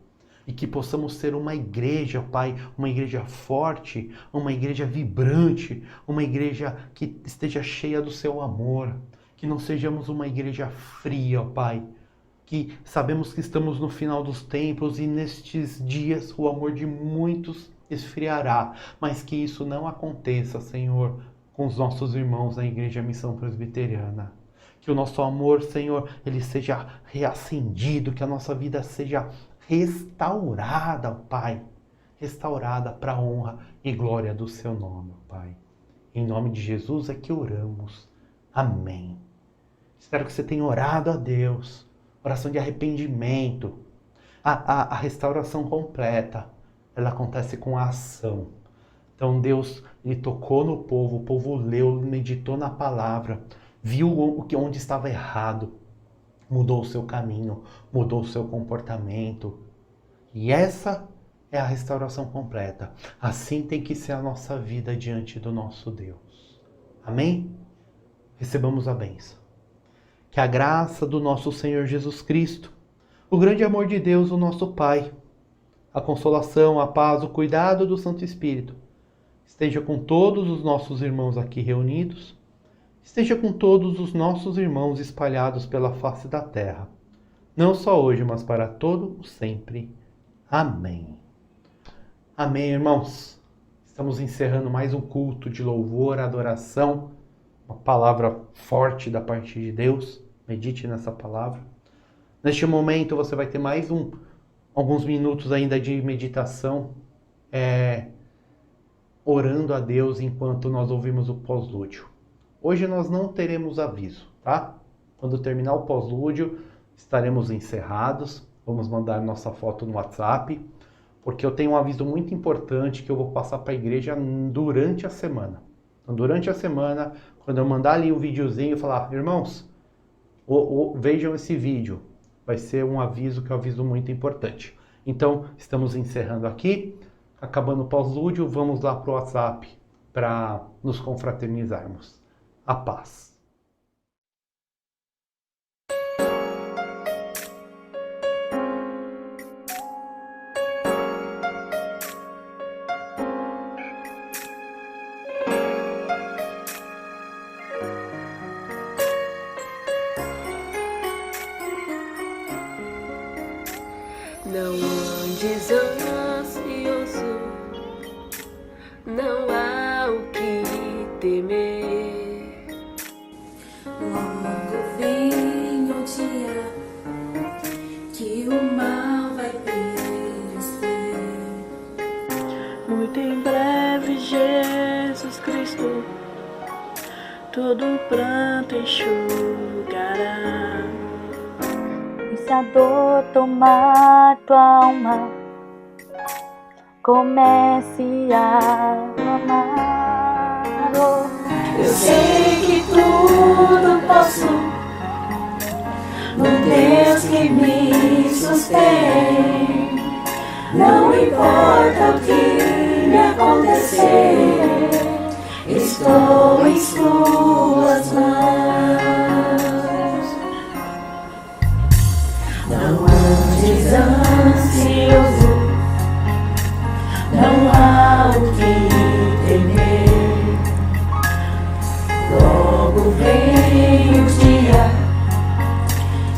E que possamos ser uma igreja, ó Pai, uma igreja forte, uma igreja vibrante, uma igreja que esteja cheia do Seu amor. Que não sejamos uma igreja fria, ó Pai. Que sabemos que estamos no final dos tempos e nestes dias o amor de muitos esfriará. Mas que isso não aconteça, Senhor, com os nossos irmãos na Igreja Missão Presbiteriana. Que o nosso amor, Senhor, ele seja reacendido, que a nossa vida seja restaurada, Pai. Restaurada para a honra e glória do Seu nome, Pai. Em nome de Jesus é que oramos. Amém. Espero que você tenha orado a Deus. Oração de arrependimento. A restauração completa, ela acontece com a ação. Então Deus, Ele tocou no povo, o povo leu, meditou na palavra, viu onde estava errado, mudou o seu caminho, mudou o seu comportamento. E essa é a restauração completa. Assim tem que ser a nossa vida diante do nosso Deus. Amém? Recebamos a bênção. Que a graça do nosso Senhor Jesus Cristo, o grande amor de Deus, o nosso Pai, a consolação, a paz, o cuidado do Santo Espírito, esteja com todos os nossos irmãos aqui reunidos, esteja com todos os nossos irmãos espalhados pela face da terra, não só hoje, mas para todo sempre. Amém. Amém, irmãos. Estamos encerrando mais um culto de louvor, adoração, uma palavra forte da parte de Deus. Medite nessa palavra. Neste momento você vai ter mais alguns minutos ainda de meditação, orando a Deus enquanto nós ouvimos o pós-lúdio. Hoje nós não teremos aviso, tá? Quando terminar o pós-lúdio, estaremos encerrados. Vamos mandar nossa foto no WhatsApp, porque eu tenho um aviso muito importante que eu vou passar para a igreja durante a semana. Então, durante a semana, quando eu mandar ali o videozinho e falar, irmãos, vejam esse vídeo, vai ser um aviso que é um aviso muito importante. Então, estamos encerrando aqui. Acabando o pós-lúdio, vamos lá para o WhatsApp para nos confraternizarmos. A paz. Não andes ansioso, não há o que temer. Logo vem o dia que o mal vai perecer. Muito em breve, Jesus Cristo, todo pranto enxugará. E se a dor tomar tua alma, comece a amar. Eu sei que tudo posso no Deus que me sustém. Não importa o que me acontecer, estou em suas mãos. Não andes ansioso, não há o que temer. Logo vem o dia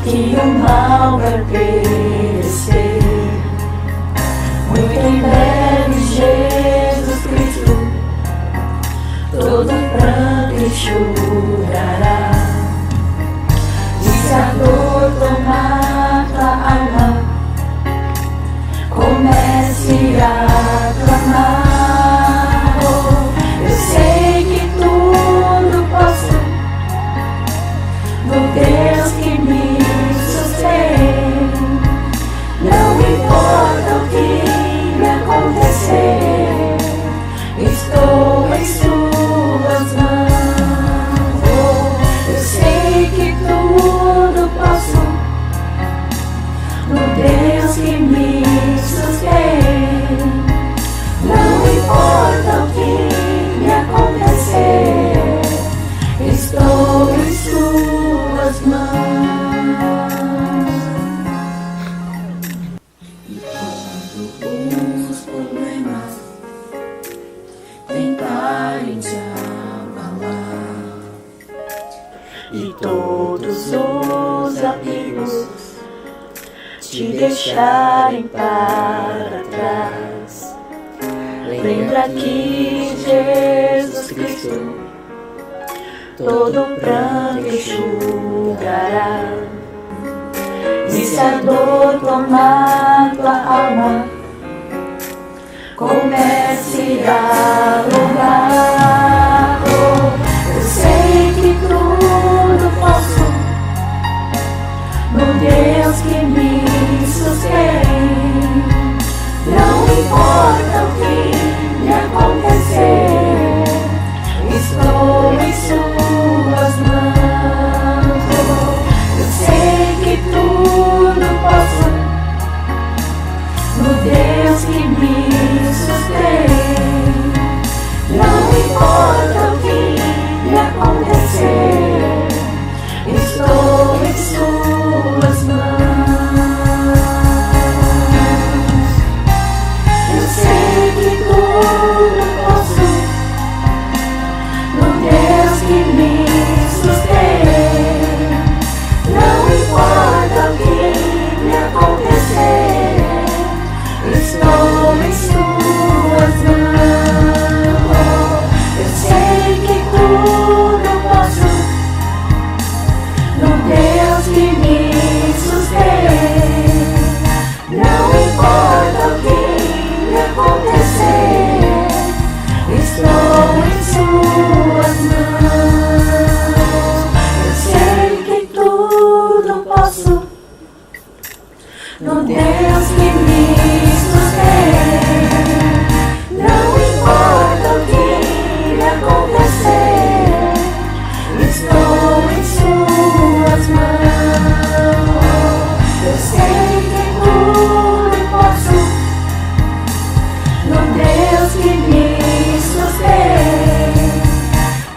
que o mal vai perecer. Muito em breve, Jesus Cristo, todo pranto enxugará. E se a dor tomar tua alma, comece a clamar. Oh, eu sei que tudo posso no Deus que me sustém. Não importa o que me acontecer, estou em suas mãos. Oh, eu sei que tudo posso no Deus que me sustém. Não importa o que me acontecer, estou em suas mãos. E quando os problemas tentarem te abalar e todos os amigos te deixarem para trás, lembra que Jesus Cristo todo pranto enxugará. E se a dor tomar tua alma, comece a louvar. Oh, eu sei que tudo posso no Deus que me sustém. Não importa o que me acontecer, estou em suas mãos. Eu sei que tudo posso no Deus que me sustém. Não importa o que me acontecer, estou em suas mãos. Eu sei que tudo posso no Deus que me sustém. Não importa o que me acontecer, estou em suas mãos. Eu sei que tudo posso no Deus que me sustém. Não importa o que me acontecer, estou em suas mãos. Eu sei que tudo posso no Deus que me sustém. Não importa o que me acontecer, estou em suas mãos. Eu sei que tudo posso no Deus que me sustém.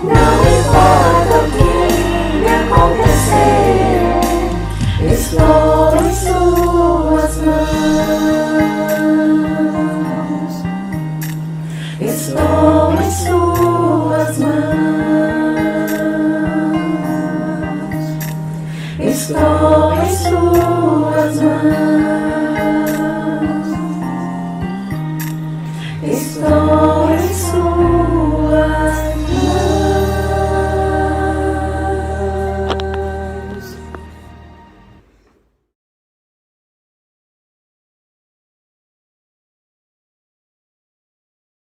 Não importa o que me acontecer, estou em suas mãos. Estou em suas mãos. Estou em suas mãos. Estou